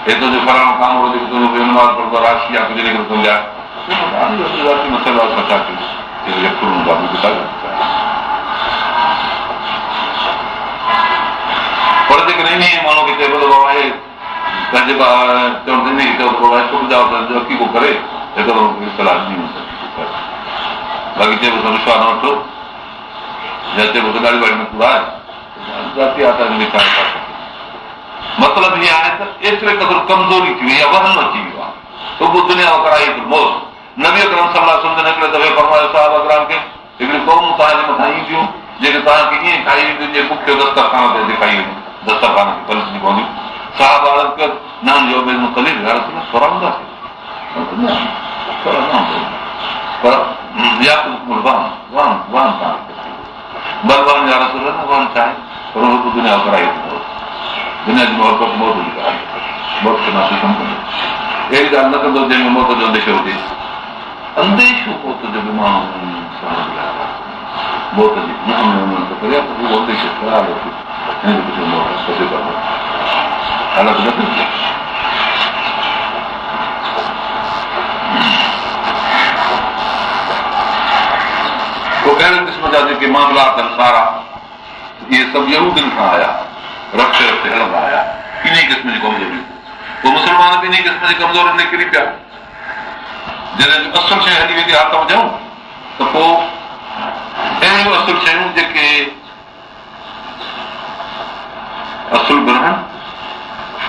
हे तुंहिंजो फलाणो कामो जेको तुंहिंजो बेनमाज़ पढ़ंदो आहे राशि आहे कुझु खे सम्झाए, मसइलो आहे छा कयूं। पर जेकॾहिं इन माण्हू खे चइबो त बाबा हे पंहिंजे चवनि इन खे चओ त बाबा पुट जा अकीको करे हिकिड़ो सलाह ॾिनी बाक़ी चइबो त विश्वास न वठो या चइबो त ॾाढी वारी में कूड़ा आहे मतिलबु हीअ आहे त एतिरे क़दुरु कमज़ोरी थी वई आहे, वहम अची वियो आहे, सुबुह दुनिया कराई मौत। नबी अकरम सल्लल्लाहु अलैहि वसल्लम हिकिड़े दफ़े फरमायो साहब अकराम खे हिकिड़ी क़ौम तव्हांजे मथां ईंदियूं जेके तव्हांखे ईअं खाई वेंदियूं जीअं बुख जो दस्तरखान ते खाई वेंदियूं, दस्तरखान खे पलटणी पवंदियूं। साहब अर्ज़ कयो न जो मुख़्तलिफ़ रहंदासीं पर या बलवान जा रसूल न वहन चाहे पर उहो दुनिया कराई दुनिया जी मोहबत मौत जी कराई, मौत खे नासी कमु कंदो, अहिड़ी ॻाल्हि न कंदो जंहिंमें मौत जो अंदेशो हुजे। अंदेशो मौत जो बि माण्हू मौत जी करे उहो अंदेशो ख़राब हालात न थिए। अहिड़े क़िस्म जा जेके मामलात आहिनि सारा इहे सभु यहूदियुनि खां आया, रक्ष रस्ते हलंदा आया, इन क़िस्म जी कमज़ोरी। पोइ मुस्लमान बि इन क़िस्म जी कमज़ोरी निकिरी पिया, जॾहिं असुल शइ हली वेंदी हथ विझूं त पोइ अहिड़ियूं असुल शयूं जेके असुल बि रहनि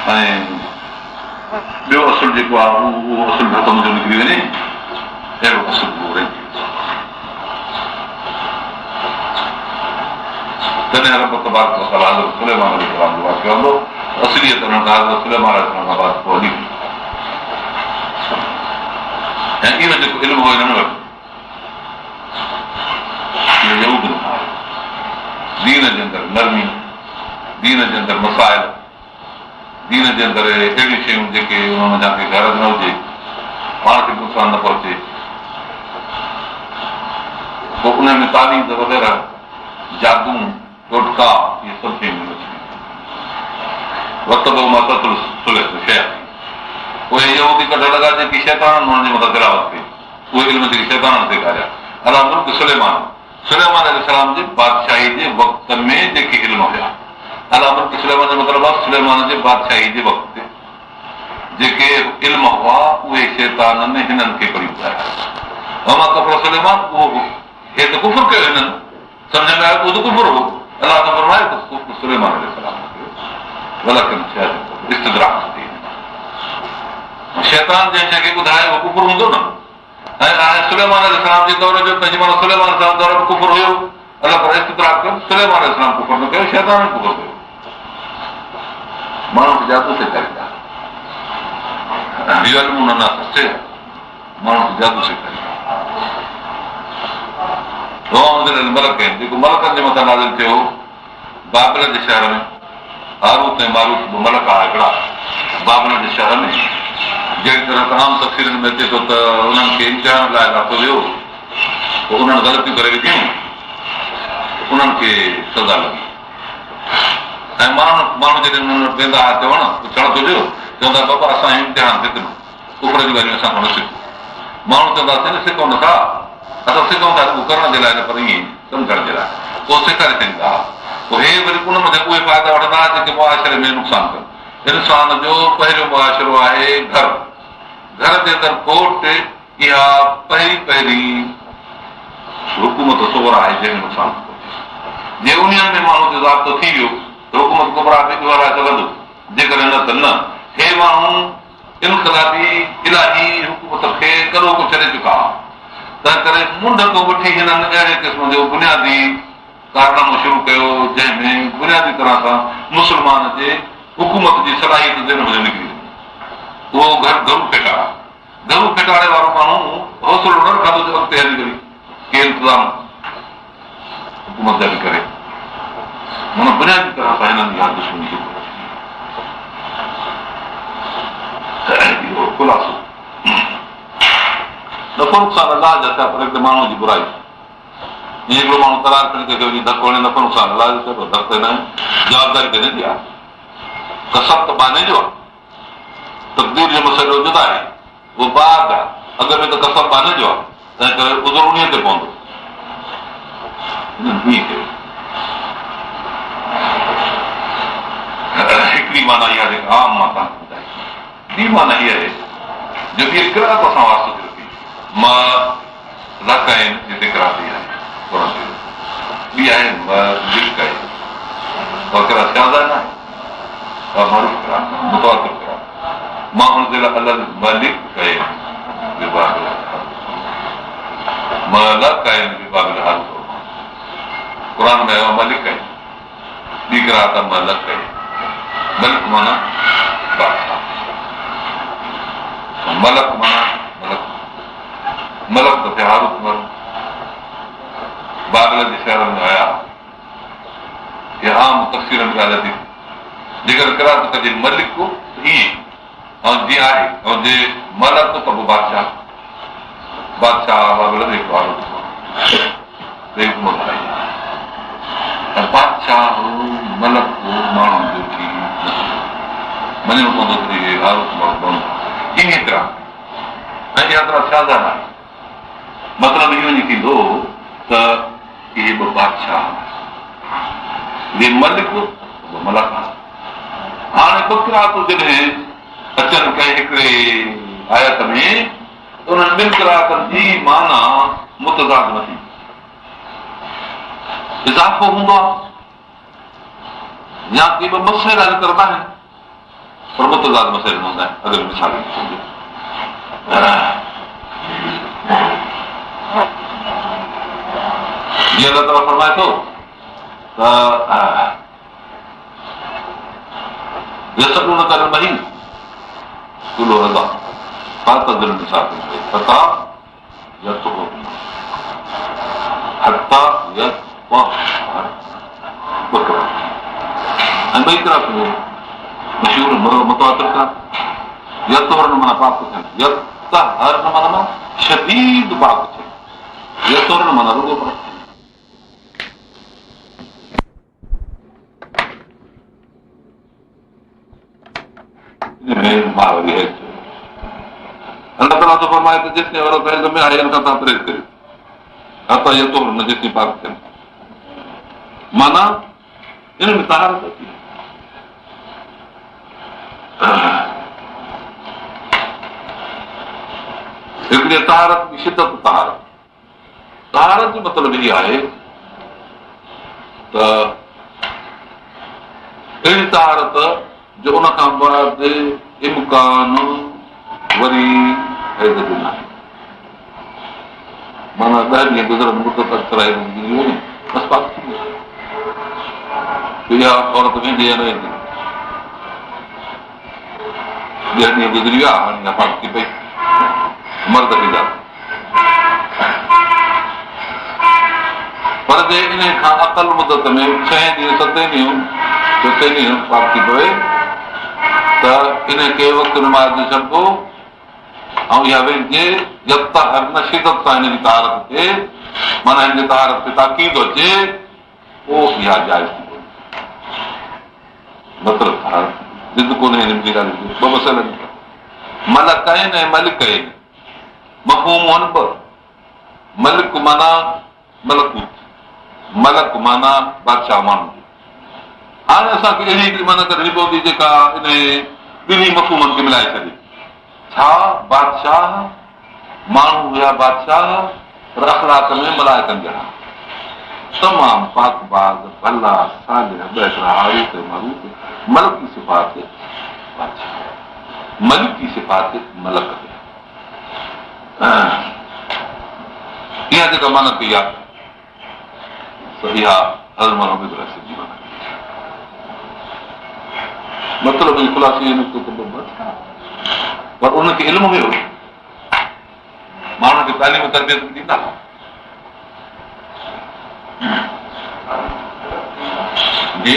ऐं ॿियो असुल जेको आहे उहो असुल हथ मुंहिंजो निकिरी वञे, अहिड़ो असुल उहो रहिजी तॾहिं रब तबारक व तआला हज़रत सुलेमान अलैहिस्सलाम जो वाक़ियो हूंदो, असलियत हुननि खां हज़रत सुलेमान अलैहिस्सलाम खां बाद पोइ हली ऐं इहो जेको इल्मु हो हिननि वटि इहो यहूदियुनि खां आयो। दीन जे अंदरि नरमी, दीन जे अंदरि मसाइल, दीन जे अंदरि अहिड़ियूं शयूं जेके उन्हनि जा के घर न हुजे, पाण खे नुक़सानु न पहुचे, पोइ उन में तालीम वग़ैरह जादू टोटका इहे सभु शयूं वक़्त उहे यहूदी कढ लॻा जेकी शैतान हुननि जे मथां तिलावत कई, उहे इल्म जेके शैतान सेखारिया। अला मुल्क सुलेमान अलैहिस्सलाम जे बादशाही जे वक़्त में जेके इल्म हुया, अला मुल्क सुलेमान जो मतिलबु आहे सुलेमान जे बादशाही जे वक़्त ते जेके इल्म हुआ उहे शैताननि हिननि खे पढ़ी ॿुधाया। अमा कपिड़ो सुलेमान उहो हे त कुफर कयो हिननि, सम्झ में आयो उहो त कुफर हो। अलाह त फरमाए त सुलेमान अलैहिस्सलाम ग़लति इस्तदराक थी शैतान जंहिं शइ खे ॿुधाए उहो कुफर हूंदो न। ऐं सुलेमान अलैहिस्सलाम जे दौर जो पंहिंजे माना सुलेमान अलैहिस्सलाम दौर में कुफर हुयो, अलाह पर इस्तदराक कयो, सुलेमान अलैहिस्सलाम कुफर न कयो, शैतान कुफर कयो। माण्हू खे जादू सेखारींदा, माण्हू खे जादू सेखारींदा। मलक आहिनि जेको मलकनि जे मथां नाज़िल थियो बाबिल जे शहर में, हारूत ऐं मारूत मलक आहे हिकिड़ा बाबिल जे शहर में। जहिड़ी तरह तमामु तफ़सीरनि में अचे थो त उन्हनि खे इम्तिहान लाइ राखो वियो, पोइ उन्हनि ग़लतियूं करे विधियूं, उन्हनि खे सज़ा लॻी। ऐं माण्हू जॾहिं उन्हनि वटि वेंदा हुआ चवण पुछण थो ॾियो, चवंदा बाबा असां इम्तिहान थिए थो, कुफर जी ॻाल्हियूं असां खां न सिखो। माण्हू चवंदासीं न सिखो नथा, असां सिखूं था उहो करण जे लाइ न पर ईअं सम्झण जे लाइ, पोइ सेखारे सघंदा। पोइ हे वरी उन में उहे फ़ाइदा वठंदा जेके मुआशिरे में नुक़सानु कनि। इंसान जो पहिरियों मुआशिरो आहे घर, घर जे अंदरि कोर्ट इहा पहिरीं हुकूमत सोर आहे जंहिंमें नुक़सानु पहुचे। जे उन में माण्हू जो ज़ाब्तो थी वियो त हुकूमत कुबरा बि हलाए सघंदो, जेकॾहिं न त न। हे माण्हू इनक़लाबी इलाही हुकूमत खे करो को छॾे चुका, तंहिं करे मुंड खां वठी हिननि अहिड़े क़िस्म जो बुनियादी कारनामो शुरू कयो जंहिंमें बुनियादी तरह सां मुस्लमान जे हुकूमत जी सलाहियत ज़हन में निकिरी वई। उहो घरू फेटाड़े वारो माण्हू हौसलो न रखंदो जो अॻिते हली वरी के इंतज़ाम हुकूमत जा बि करे, माना बुनियादी तरह सां हिननि जी दुश्मनी खुलासो नफ़ो नुक़सान अलाह जा थिया पर हिकिड़े माण्हू जी बुराई ईअं हिकिड़ो माण्हू करार खणी करे वञी धको हणे नफ़ो नुक़सान अलाह जो थिए धक न जवाबदारी कंहिंजी आहे कसब त बाने जो आहे तक़दीर जो मसइलो जुदा आहे उहो बाग आहे अॻ में त कसब बाने जो आहे तंहिं करे उज़र उन ते पवंदो हिकिड़ी माना इहा जेका आम मां तव्हांखे ॿुधाई ॿी माना इहा आहे जो ॿी किरात सां वास्तो थिए थी मां रक आहिनि जिते किराती आहे ॿी आहे लिक आहे और किरात ज्यादा न आहे और मारूफ़ किरात मुतवातिर किरात मां हुन जे लाइ अलॻि मलिक कए मलक आहिनि क़ुर में आयो मलिक आहिनि ॿी किरात मलक आहे मलिक माना बादशाह मलक माना मलक मलक त थिया हारूत मलक बाबल जे शहरनि में आया इहा आम तफ़सीर में ॻाल्हि थी जेकर किरात कजे मलिक ईअं ऐं जीअं आहे ऐं जे मलक त पोइ बादशाह बाबल जो हिकु हारूत बादशाह मलक माण्हुनि जो थी मञणो पवंदो इन तरह ऐं इहा तरह छाजा न आहे मतिलबु इहो ई थींदो त इहे ॿ बादशाह मलिक मलक हाणे ॿ किरातूं जॾहिं अचनि कंहिं हिकिड़े आयत में त उन्हनि ॿिनि किरातनि जी माना मुतज़ाद न थी इज़ाफ़ो हूंदो आहे या के ॿ मसइला ज़िक्र न आहिनि पर मुतज़ाद मसइला हूंदा आहिनि अगरि मिसाल जीअं अलाह ताला फरमाए थो त यसलूनक अनिल महीद कुल रज़ा फातज़िल निसा हत्ता यतहुर हत्ता यतहुर ऐं ॿई तरह मशहूर मुतवातिर का यतहुर माना पाक थियनि यतहर माना शदीद पाक थियनि यतहुर माना रुगो पाक अल्लाह ताला तो फरमाए त जेसिताईं औरत हैज़ में आहे इन खां तव्हां परहेज़ करियो हत्ता यतहुर न जेसिताईं पाक थियनि माना इन में तहारत अची हिकिड़ी तहारत जी शिदत तहारत जो मतिलबु इहो आहे त अहिड़ी तहारत जो उन खां बाद इम्कान वरी हैज़ जो न आहे माना 10 ॾींहं गुज़रनि मुदत कराए बसि पाक थी वियो इहा औरत वेंदी या न वेंदी 2 ॾींहं गुज़री विया हाणे पाक थी पई मर्द खे पर जे इन खां अकल मुदत में 6 ॾींहं 7 ॾींहं 4 ॾींहं पाक थी पवे त इन खे वक़्तु नमाज़ छॾिबो ऐं इहा वेंजे हर न शिदत सां हिन जी तहारत थिए माना हिन जी तहारत ते ताक़ीद अचे पोइ इहा जाइज़ थी पवे मतिलबु ज़िद कोन्हे हिन जी ॻाल्हि ॿ मसइला मलक आहिनि ऐं मलिक आहिनि मफ़हूम आहिनि ॿ मलिक माना मलकूत मलक माना बादशाह माण्हू हाणे असांखे अहिड़ी हिकिड़ी माना करणी पवंदी जेका इन ॿिन्ही मफ़हूमनि खे मिलाए छॾे छा बादशाह माण्हू हुया बादशाह पर अख़लाक़ में मलाइकनि जहिड़ा तमामु पाक बाग भला सालिह ॿ हारूत मारूत मलकी सिफ़ात बादशाह मलिकी सिफ़ात मलक इहा जेका माना कई आहे इहा हज़रत मोहम्मद रसूल जी माना मतिलबु खुलासो पर उनखे इल्मु हुयो माण्हुनि खे तालीम तरबियत ॾींदा जी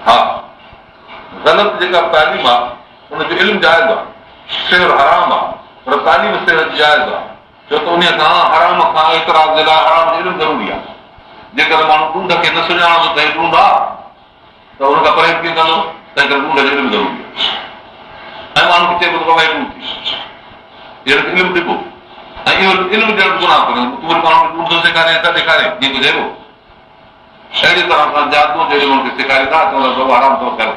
हा ग़लति जेका तालीम आहे हुनजो इल्मु जाइज़ आहे, सिहर हराम आहे, पर तालीम सिहर जाइज़ आहे, छो त उन खां हराम खां एतिराज़ जे लाइ हराम जो इल्मु ज़रूरी आहे। जेकर माण्हू ॾूंढ खे न सुञाणंदो त हे ॾूंढ आहे त हुन खां परहेज़ कीअं कंदो, तंहिं करे ॾूंढ जो इल्मु ज़रूरी आहे। ऐं माण्हू खे चइबो त बाबा ॾूंढ थी इल्मु ॾिबो, ऐं इहो इल्मु ॾियणु गुनाह कोन्हे, तूं वरी माण्हू खे ॾूंढ सेखारे त ॾेखारे जीअं गुज़रिबो। अहिड़ी तरह सां जादू जो इल्मु खे सेखारींदा चवंदा बाबा हराम थो करे,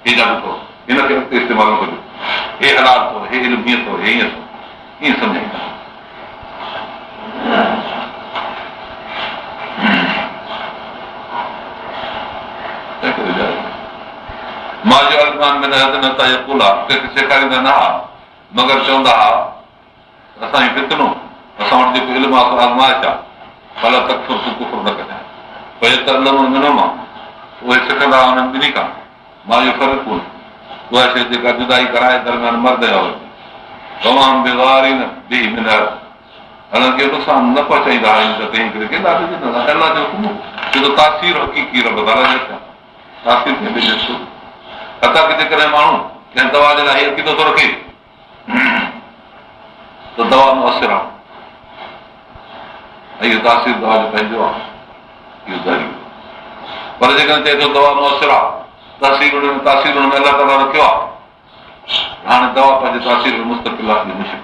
हे जादू अथव, हिनखे अॻिते इस्तेमालु न कजो, हे हलाल अथव, हे इल्मु हीअं अथव, हे हीअं अथव, ईअं सम्झाईंदा। मां जो अलमान में नता यकूल आहे, कंहिंखे सेखारींदा न हुआ मगर चवंदा हुआ असांजी फितनो, असां वटि जेको इल्मु आहे आज़माइश आहे, भला तकफुर तूं कुफुर न कजांइ, भई त ॾिनो मां उहे सिखंदा हुआ उन्हनि ॿिन्ही खां। मां इहो फ़र्क़ु कोन्हे, उहा शइ जेका जुदाई कराए दरम्यान मर्द या तमामु बेवारी न बि मिलिया हालांकि नुक़सान न पहुचाईंदा आहियूं त कंहिं करे केॾा अलाह जो हुकुम, छो त तासीर हक़ीक़ी रब ताला जे हथ तासीर खे बि ॾिसो। हथा कि जेकॾहिं माण्हू कंहिं दवा जे लाइ अक़ीदो थो रखे त दवा मुअसिर आहे, ऐं इहो तासीर दवा जो पंहिंजो आहे, इहो ज़रूरी। पर जेकॾहिं चए थो दवा मुअसिर आहे, तासीर हुन में अलाह ताला रखियो आहे, हाणे दवा पंहिंजे तासीर में मुस्तक़िल आहे, मुश्किल।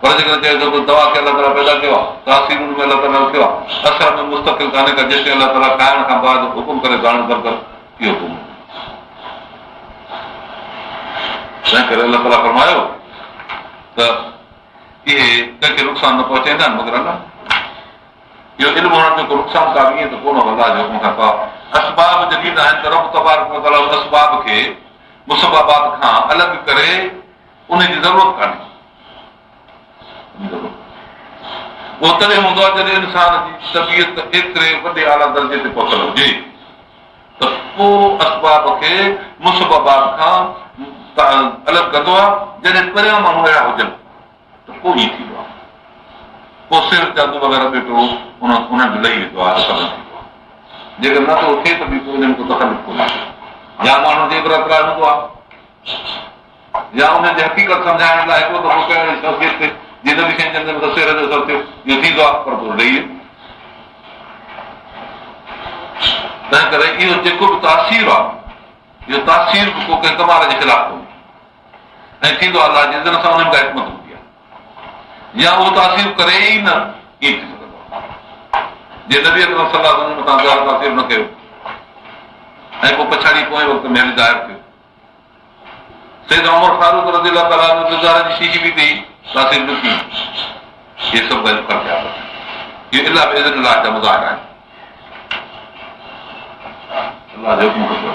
पर जेकॾहिं चए थो दवा खे अलाह ताला पैदा कयो आहे, तासीर हुन में अलाह ताला रखियो आहे, असर में मुस्तक़िल कान्हे का जेके अलाह ताला खाइण खां बाद हुकुम करे गाइण कर इहो हुकुम। तंहिं करे अलाह ताला फरमायो त इहे कंहिंखे नुक़सान न पहुचाईंदा आहिनि मगर अलाह। इहो इल्मु हुननि जो को नुक़सान का ईअं त कोन अलाह जो हुकुम खां का असबाब जदीद आहिनि त रब तबारक व तआला असबाब खे मुसबाबात खां अलॻि करे उनजी ज़रूरत कान्हे। उहो तॾहिं हूंदो आहे जॾहिं इंसान जी तबियत एतिरे वॾे आला दर्जे ते पहुतल हुजे त पोइ असबाब खे मुसबाबात खां अलॻि कंदो आहे। जॾहिं परियां माण्हू अहिड़ा हुजनि त पोइ ईअं थींदो आहे, पोइ सिर जादू वग़ैरह वेठो उन्हनि लही वेंदो आहे, असर न थींदो आहे। जेकर न थो थिए त बि पोइ उन्हनि को तकलीफ़ कोन्हे, या माण्हू जे इबरत लाइ हूंदो आहे, या उनजी हक़ीक़त सम्झाइण लाइ हिकिड़ो दफ़ो कहिड़ी शख़्सियत ते जिन बि शइ चवंदे मतिलबु सिर जो असर थियो, इहो थींदो आहे, पर पोइ ॾेई। तंहिं करे इहो जेको बि तासीर आहे, इहो तासीर बि को कंहिं कमाल जे ख़िलाफ़ कोन्हे, ऐं थींदो आहे अलाह जे इज़न सां उन्हनि खां हिकमत हूंदी आहे, या उहो तासीर करे ई न ईअं थी सघंदो आहे। जे नबी अकरम सल्लल्लाहु अलैहि वसल्लम मथां तासीर न कयो ऐं पोइ पछाड़ी पोइ वक़्त में ज़ाहिर थियो। सैयदना उमर फारूक रज़ियल्लाहु ताला अन्हु गुज़ारे जी शीशी बि थी तासीर न थी। इहे सभु ॻाल्हियूं कर पिया, इहे इलाह बेइज़न अलाह जा मुज़ाहिर आहिनि, अलाह जो हुकुम कयो।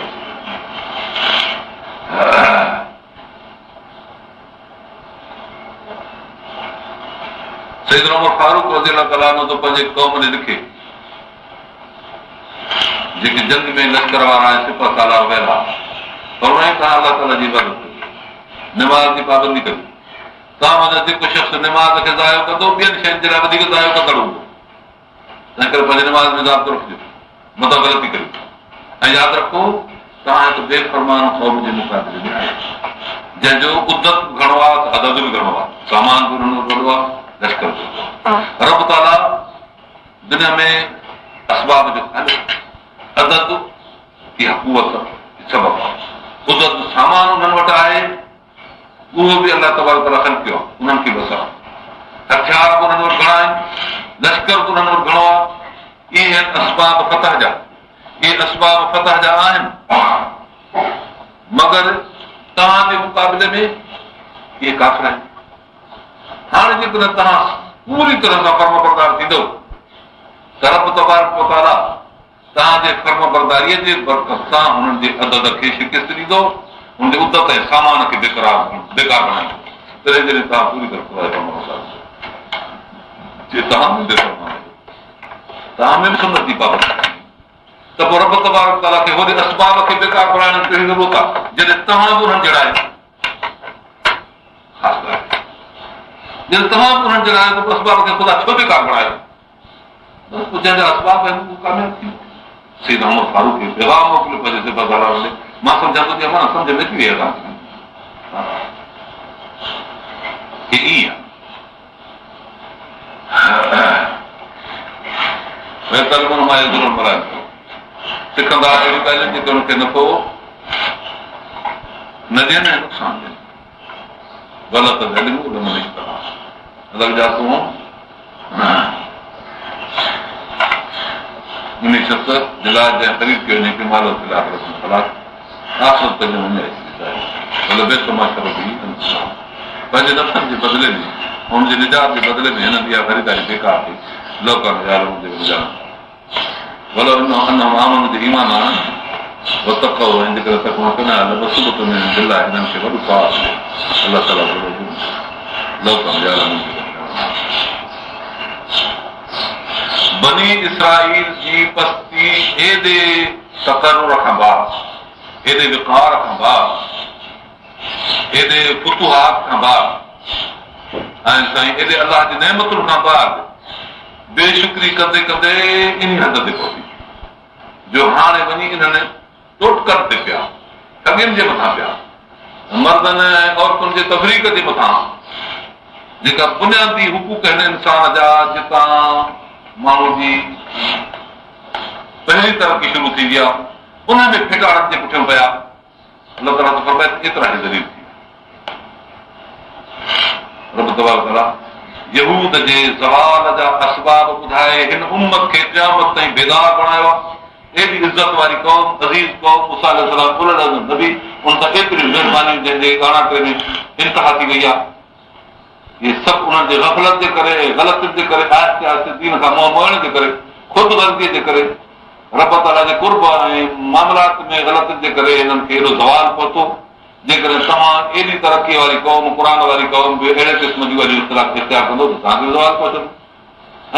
सैयदना उमर फारूक रज़ियल्लाहु ताला अन्हु तो पंहिंजे क़ौम ॾे लिखे, जेके जंग में लश्कर वारा ऐं सिपह सालार वियल आहे, पर उन खां अलाह ताला जी इबादत कयो, निमाज़ जी पाबंदी कयो। तव्हां वञो जेको शख़्स निमाज़ खे ज़ायो कंदो ॿियनि शयुनि जे लाइ वधीक ज़ायो कंदड़ हूंदो, तंहिं करे पंहिंजे निमाज़ में ज़ाब्तो रखिजो, मथां ग़लती करियो। ऐं यादि रखो तव्हां हिकु बेफ़रमान क़ौम जे मुक़ाबिले में आहियो, जंहिंजो उदत बि घणो आहे त अदद बि घणो आहे, सामान बि हुननि वटि वॾो आहे, लश्कर बि वॾो आहे। रब ताला दुनिया में असबाब जो अदद इहा कुवत सबब आहे, उदत सामान उन्हनि वटि आहे, उहो बि अलाह तबारक ताला ख़ल्क़ कयो आहे, उन्हनि खे बि असर आहे। हथियार बि उन्हनि वटि घणा आहिनि, लश्कर बि उन्हनि वटि घणो आहे। इहे आहिनि असबाब फतह जा, इहे असबाब फतह जा आहिनि, मगर तव्हां जे मुक़ाबले में इहे काफ़िर आहिनि। हाणे जेकॾहिं तव्हां पूरी तरह सां फर्मबरदार थींदो त रब तबारक व तआला तव्हांजे फर्मबरदारीअ जे बरकत सां हुननि जे अदद खे शिकस्त ॾींदो, हुनजे उदत ऐं सामान खे बेकार बनाईंदो। तॾहिं जॾहिं तव्हां पूरी तरह ख़ुदा जे फर्मबरदार जे तव्हां मुंहिंजे फरमायो, तव्हां में बि सुन्नत जी पाबंदी त पोइ रब तबारक ताला खे होॾे असबाब खे बेकार बनाइण जी कहिड़ी ज़रूरत आहे, जॾहिं तव्हां बि उन्हनि जहिड़ा आहियो। ख़ासि ॻाल्हि जॾहिं तव्हां बि उन्हनि जहिड़ा आहियो त असबाब खे ख़ुदा छो बेकार बनायो, जंहिंजा असबाब आहिनि उहो कामयाबु थी। सैयदना उमर फारूक खे पैगाम मोकिलियो पंहिंजे सिपहसालार ॾे, मां सम्झां थो कि अमां सम्झ में अची वई आहे ईअं सिखंदा अहिड़ियूं ॻाल्हियूं जेके हुनखे नफ़ो न ॾियनि ऐं नुक़सानु ॾियनि ग़लति अलॻि जा तूं उन शख़्स जिला जंहिं ख़रीद कयो वञे माल आख़िरत में वञे पंहिंजे नफ़्सनि जे बदिले में हुनजे निजात जे बदिले में हिननि इहा ख़रीदारी बेकार थी लोकनि आमन जो ईमान आहे जेकॾहिं तकवा कंदा मुसीबत में दिलि आहे हिननि खे वॾो पास अलाह ताला बनी इसराईल जी पस्ती एॾे तकरुर खां बाद एॾे विकार खां बाद एॾे फुतुहात खां बाद ऐं साईं एॾे अलाह जी नेमतुनि खां बाद बेशुक्री कंदे कंदे इन हद ते पहुती जो हाणे वञी इन्हनि टोटकर ते पिया ठॻियुनि जे मथां पिया मर्दनि ऐं औरतुनि जे तफ़रीक़ जे मथां जेका बुनियादी हुकूक आहिनि इंसान जा जितां माण्हू जी पहिरीं तरक़ी शुरू थींदी आहे उन में फिटाड़नि जे पुठियां पिया अलाह ताला फरमाए एतिरा ई ज़रीब थी रब तबारक यहूद जे ज़वाल जा असबाब ॿुधाए हिन उम्मत खे क़यामत ताईं बेदार बणायो आहे एॾी इज़त वारी क़ौम अज़ीज़ क़ौम मूसा अलैहिस्सलाम नबी उन सां एतिरियूं महिरबानियूं जंहिंजे ॻाणाटे में इंतिहा थी वई आहे इहे सभु उन्हनि जे ग़फ़लत जे करे ग़लतियुनि जे करे आहिस्ते आहिस्ते दीन खां मुंहुं मोड़ण जे करे ख़ुदि जे करे रब ताला जे कुर्ब ऐं मामलात में ग़लतियुनि जे करे हिननि खे एॾो ज़वाल पहुतो जेकॾहिं तव्हां एॾी तरक़ी वारी क़ौम क़ुर वारी क़ौम बि अहिड़े क़िस्म जूं वॾियूं इख़्तियार कंदो त तव्हांखे ज़वाल पहुचंदो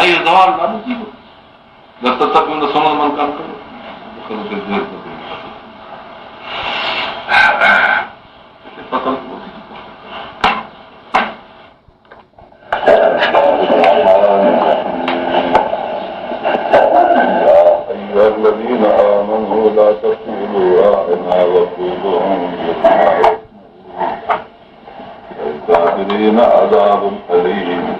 ऐं इहो ज़वाल ॾाढो थी वियो सुम्हण मन कान कयो الذين آمنوا لا تقولوا راعنا وقولوا انظرنا للكافرين عذاب أليم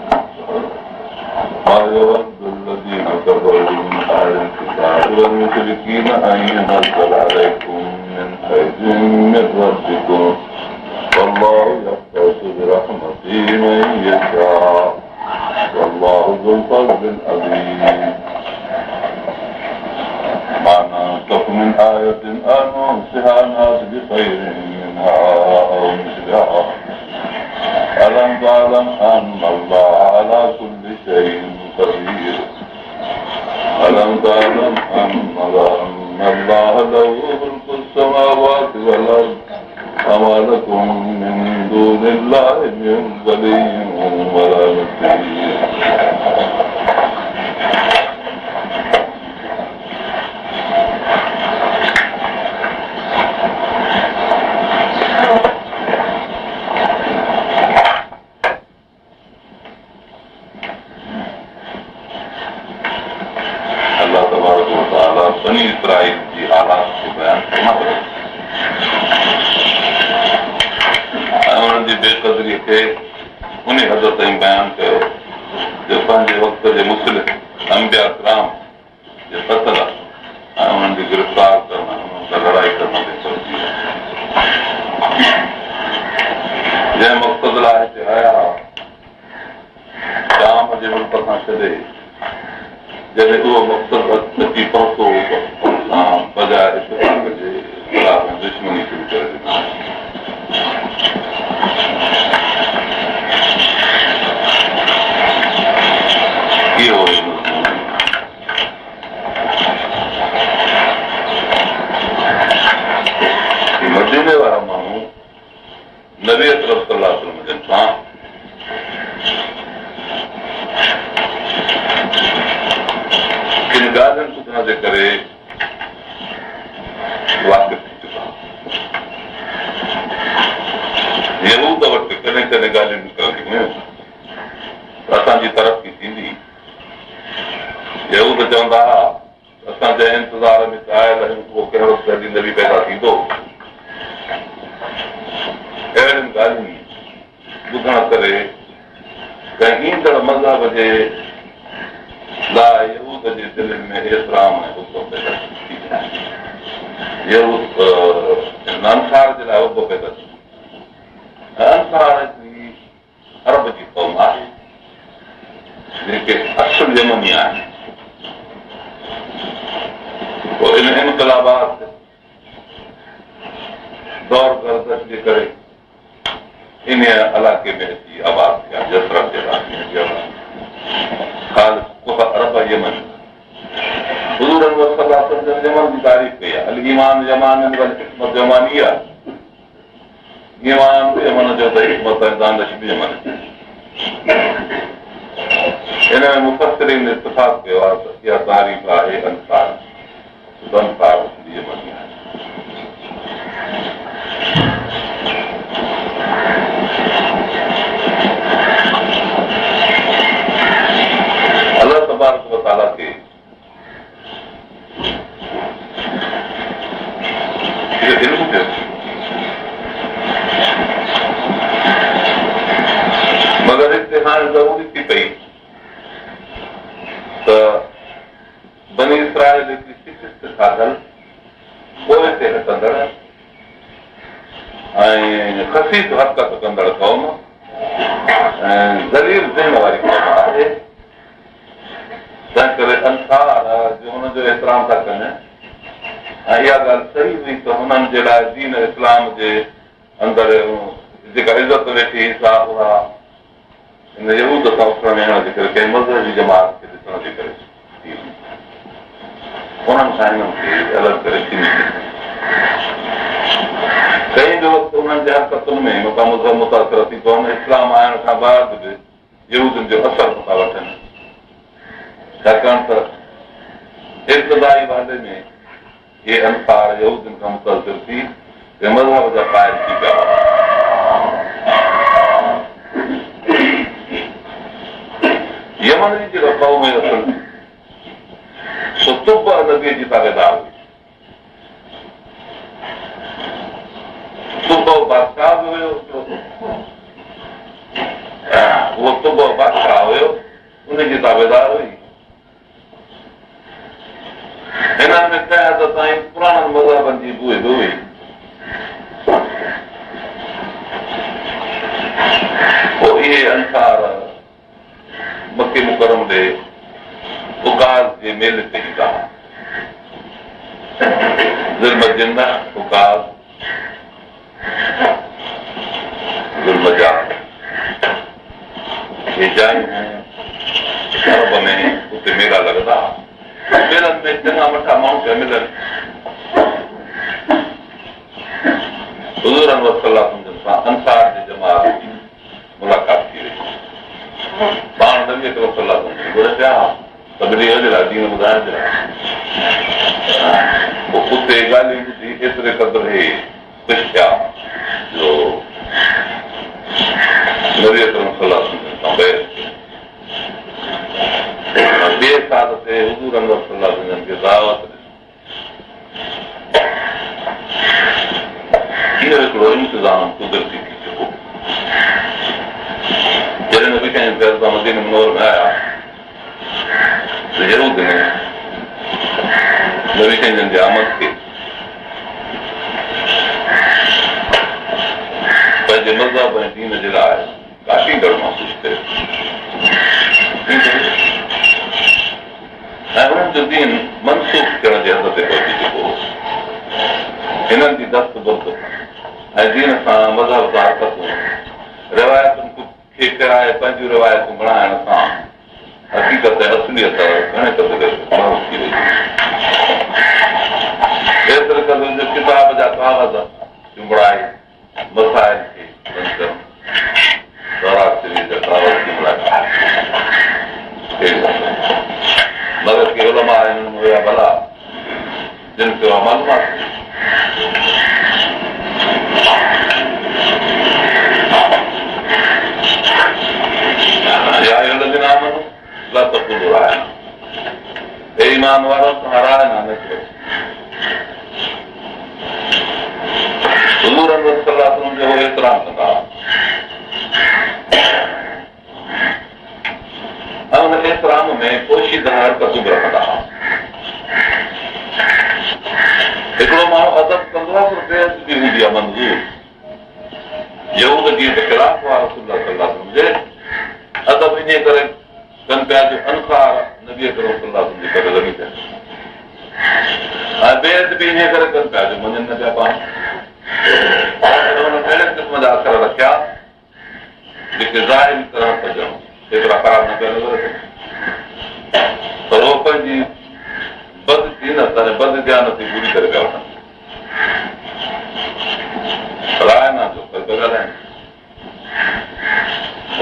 ما يود الذين كفروا من أهل الكتاب والمشركين أن ينزل عليكم من خير من ربكم والله يختص برحمته من يشاء والله ذو الفضل العظيم ما ننسخ من آية أو ننسها نأت بخير منها أو مثلها ألم تعلم أن الله على كل شيء قدير ألم تعلم أن الله له ملك السماوات والأرض وما لكم من دون الله من ولي ولا نصير बनी इसराईल जी हालात खे बयान फरमायो ऐं उन्हनि जी बेक़दरीअ खे उन हद ताईं बयानु कयो जो पंहिंजे वक़्त जे मुस्लिम अंबिया किराम जे क़त्ल ऐं उन्हनि जी गिरफ़्तार करण उन्हनि सां लड़ाई करण ते पहुची जंहिं मक़सद लाइ हिते आया शाम जे मुल्क खां छॾे जॾहिं उहो मक़सदु अची पहुतो बजाए इत्तिफ़ाक़ जे ख़िलाफ़ दुश्मनी शुरू करे ॾिनी इहो मदीने वारा माण्हू नबी अकरम सल्लल्लाहु अलैहि वसल्लम जन सां किन ॻाल्हियुनि सुठा जे करे वाक़िफ़ थी चुका यहूद वटि कॾहिं कॾहिं ॻाल्हियूं निकिरंदियूं हुयूं असांजी तरक़ी थींदी यहूद चवंदा हुआ असां जंहिं इंतज़ार में आयल आहियूं उहो कंहिं वक़्तु हली नबी पैदा थींदो अहिड़ियुनि ॻाल्हियुनि ॿुधण करे कंहिं ईंदड़ मज़हब जे लाइ यहूद जे दिलनि में एतिराम ऐं उबो पैदा थी आहे। अंसार जे लाइ उबो पैदा थी। अंसार हिकिड़ी अरब जी क़ौम आहे जेके असुल यमनी आहिनि। पोइ इन इनकलाबात दौर गर्दश जे करे इन इलाइक़े में अची आबाद थिया। जसरत जे इलाइक़े में अरब यमन हुज़ूर अनवर सल्लल्लाहु अलैहि वसल्लम यमन जी तारीफ़ कई आहे। अल ईमान यमान वल हिकमत यमानी आहे। ईमान बि यमन जो त हिकमत ऐं दानिश बि यमन जो। हिन में मुफ़स्सिरीन इत्तिफ़ाक़ कयो आहे त इहा तारीफ़ आहे अंसार यमनी आहे। अल्लाह तबारक व तआला खे इल्मु थियो मगर हिते हाणे ज़रूरी थी पई त बनी इसराइल हिकिड़ी शिकिस्त खाधल पोइ ते हटंदड़ ऐं खसीस हरकत कंदड़ क़ौम ऐं ज़लील ज़हन वारी क़ौम आहे। तंहिं करे अंसार जो हुनजो एतिराम था कनि ऐं इहा ॻाल्हि सही हुई त हुननि जे लाइ दीन इस्लाम जे अंदरि जेका इज़त वेठी हिसा उहा हिन यहूद सां उथण वेहण जे करे कंहिं मज़हबी जमात खे ॾिसण जे करे उन्हनि सां हिननि खे अलॻि करे थींदी। कई जो वक़्तु उन्हनि जे हरकतुनि में मज़हब मुतासिर थी पवनि। इस्लाम आहिण खां बाद बि यहूदियुनि जो असर नथा वठनि छाकाणि त इब्तिदाई वादे में इहे अंसार यहूदियुनि खां मुतासिर थी मज़हब जा क़ाइल थी पिया हुआ। यमन जी जेका क़ौम असुल सो तुब नबीअ जी ताबेदार हुई। तुब बादशाह बि हुयो, उहो तुब बादशाह हुयो, उनजी ताबेदार हुई। हिननि में कंहिं हद ताईं पुराणनि मज़हबनि जी बूइ बि हुई। पोइ इहे अंसार मके मुकरम ॾे उकाज़ जे मेले ते ईंदा। ज़ुल्म जिन्न उकाज़ ज़ुल्म जा इहे जायूं अरब में उते मेला लॻंदा। मेलनि में चङा मठा माण्हू पिया मिलनि। हुज़ूर अनवर सल्लल्लाहु अलैहि वसल्लम सां अंसार जे जमात जी मुलाक़ात थी वई। पाण नबी अकरम सल्लल्लाहु अलैहि वसल्लम घुरे पिया तबलीग जे लाइ, दीन ॿुधाइण जे लाइ। उते ॻाल्हियूं ॿुधी एतिरे क़दुरु हे ख़ुशि थिया जो नबी अकरम सल्लल्लाहु अलैहि वसल्लम सां बहस कई। ॿिए साल ते हुज़ूर अनवर सल्लल्लाहु अलैहि वसल्लम खे दावत ॾिनी। इहो हिकिड़ो इंतज़ाम कुदरती थी चुको। जॾहिं नबी कंहिं फैज़ा मदीने मुनव्वर में आया त यहूद में नबी कंहिं जे आमद खे पंहिंजे मज़हब ऐं दीन जे लाइ काशींदड़ महसूसु कयो ऐं हुननि जो दीन मनसूख थियण जे हद ते पहुची चुको हो। हिननि जी दस्तबर्द ऐं दीन सां मज़हब सां हरकतूं रिवायतुनि खे किराए पंहिंजूं रिवायतूं बणाइण सां हक़ीक़त ऐं असलियत घणे क़दुरु थी वई। एतिरे क़दुरु जो किताब जा कागज़ चुंबड़ाए मसाइल खे बंदि करणु, दौरात शरीफ़ जा कागज़ चुंबड़ाए मगर के उलमा आहिनि हुया भला जिन खे मालूमात ईमान वारो राय न निकिरो। हुज़ूर अनवर सल्लल्लाहु अलैहि वसल्लम जो एतिराम कंदा हिकिड़ो माण्हू अदब कंदो आहे पर बेअदबी हूंदी आहे मंज़ूर यूद जीअं त ख़िलाफ़ वारा रसूलुल्लाह सल्लल्लाहु अलैहि वसल्लम जे अदब इन करे कनि पिया जो अनुसार नबी करीम सल्लल्लाहु अलैहि वसल्लम जे करे लॻी पिया ऐं बेअदबी इन करे कनि पिया जो मञनि न पिया पाण हुन अहिड़े क़िस्म जा अख़र रखिया जेके ज़ाहिरी तरह कजनि एतिरा ख़राब न पिया नज़र अचनि पर उहो पंहिंजी बददीनत ऐं बददियानती पूरी करे पिया वठनि राय न जो पर पिया ॻाल्हाइनि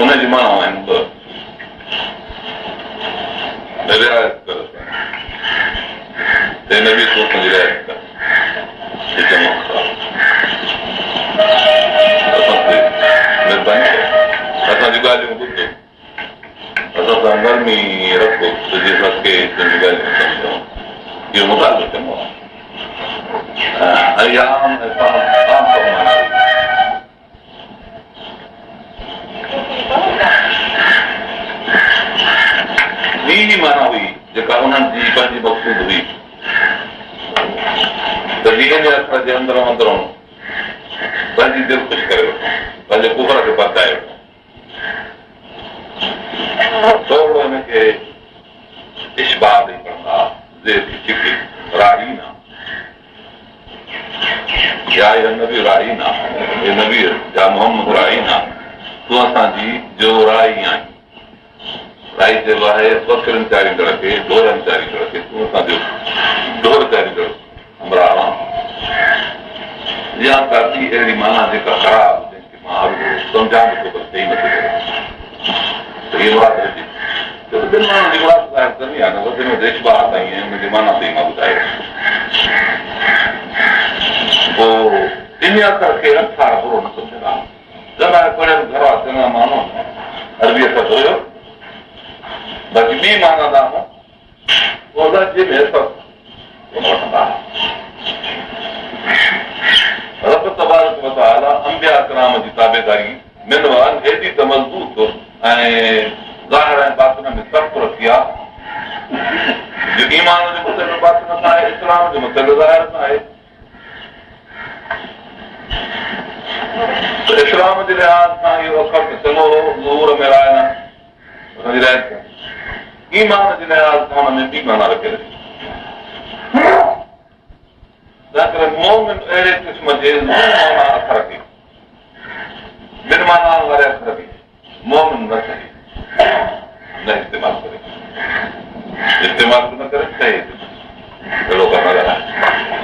उनजी माना आहिनि ॿ रिआयत करे ते नबी सोच जी रिआयत कर महिरबानी असांजी ॻाल्हियूं ॿुधो असां सां गर्मी रखो त जीअं असांखे तुंहिंजी ॻाल्हियूं सम्झो इहो मुतालबो चङो आहे ऐं आम ॿी माना हुई जेका उन्हनि जी पंहिंजी मक़सूद हुई त जीअं जे अख़र जे अंदरो अंदरो पंहिंजी दिलि ख़ुशि करे वठो पंहिंजे कुफर खे परताए वठो थोरो हिनखे इशबाह ॾेई पढ़ंदा जेकी राहीना या नबी राहीना हे नबी या मोहम्मद राहीना तूं असांजी जो राही आहीं राही चइबो आहे वखरनि चाढ़ींदड़ खे ढोरनि चाढ़ींदड़ खे तूं असांजो ढोर चाढ़ींदड़ हमराह या का ॿी अहिड़ी माना जेका ख़राब जंहिंखे मां हर सम्झां थो पर चई नथो सघां त इहे मुराद हुजे ॿिनि माण्हुनि जी मुराद ज़ाहिर करणी आहे न वधि में देशबाह ताईं ऐं हुनजी माना ताईं मां ॿुधायो पोइ इन अख़र खे अख़र बुरो न सम्झंदा चङा पढ़ियल घर वारा चङा माण्हू अरबी अख़र हुयो बाक़ी ॿी माना ॾांहुं पोइ लफ़्ज़ में कोन वठंदा रब तबारक व तआला अंबिया कराम जी ताबेदारी मिनवान हेॾी त मज़बूत ऐं ज़ाहिर ऐं बातिन में फ़र्क़ रखी आहे जो ईमान जो मसइलो बातिन सां आहे इस्लाम जो मसइलो ज़ाहिर सां आहे त इस्लाम जे लिहाज़ सां इहो अख़र त चङो हो ज़हूर में राय न हुनजी रिआयत ईमान जे लिहाज़ सां हुन में ॿी माना रखे रही तंहिं करे मोमिन अहिड़े क़िस्म जे माना अख़र खे ॿिनि माना वारे अख़र खे मोमिन न करे न इस्तेमालु करे इस्तेमालु न करे सही अहिड़ो करणु ॻाल्हाए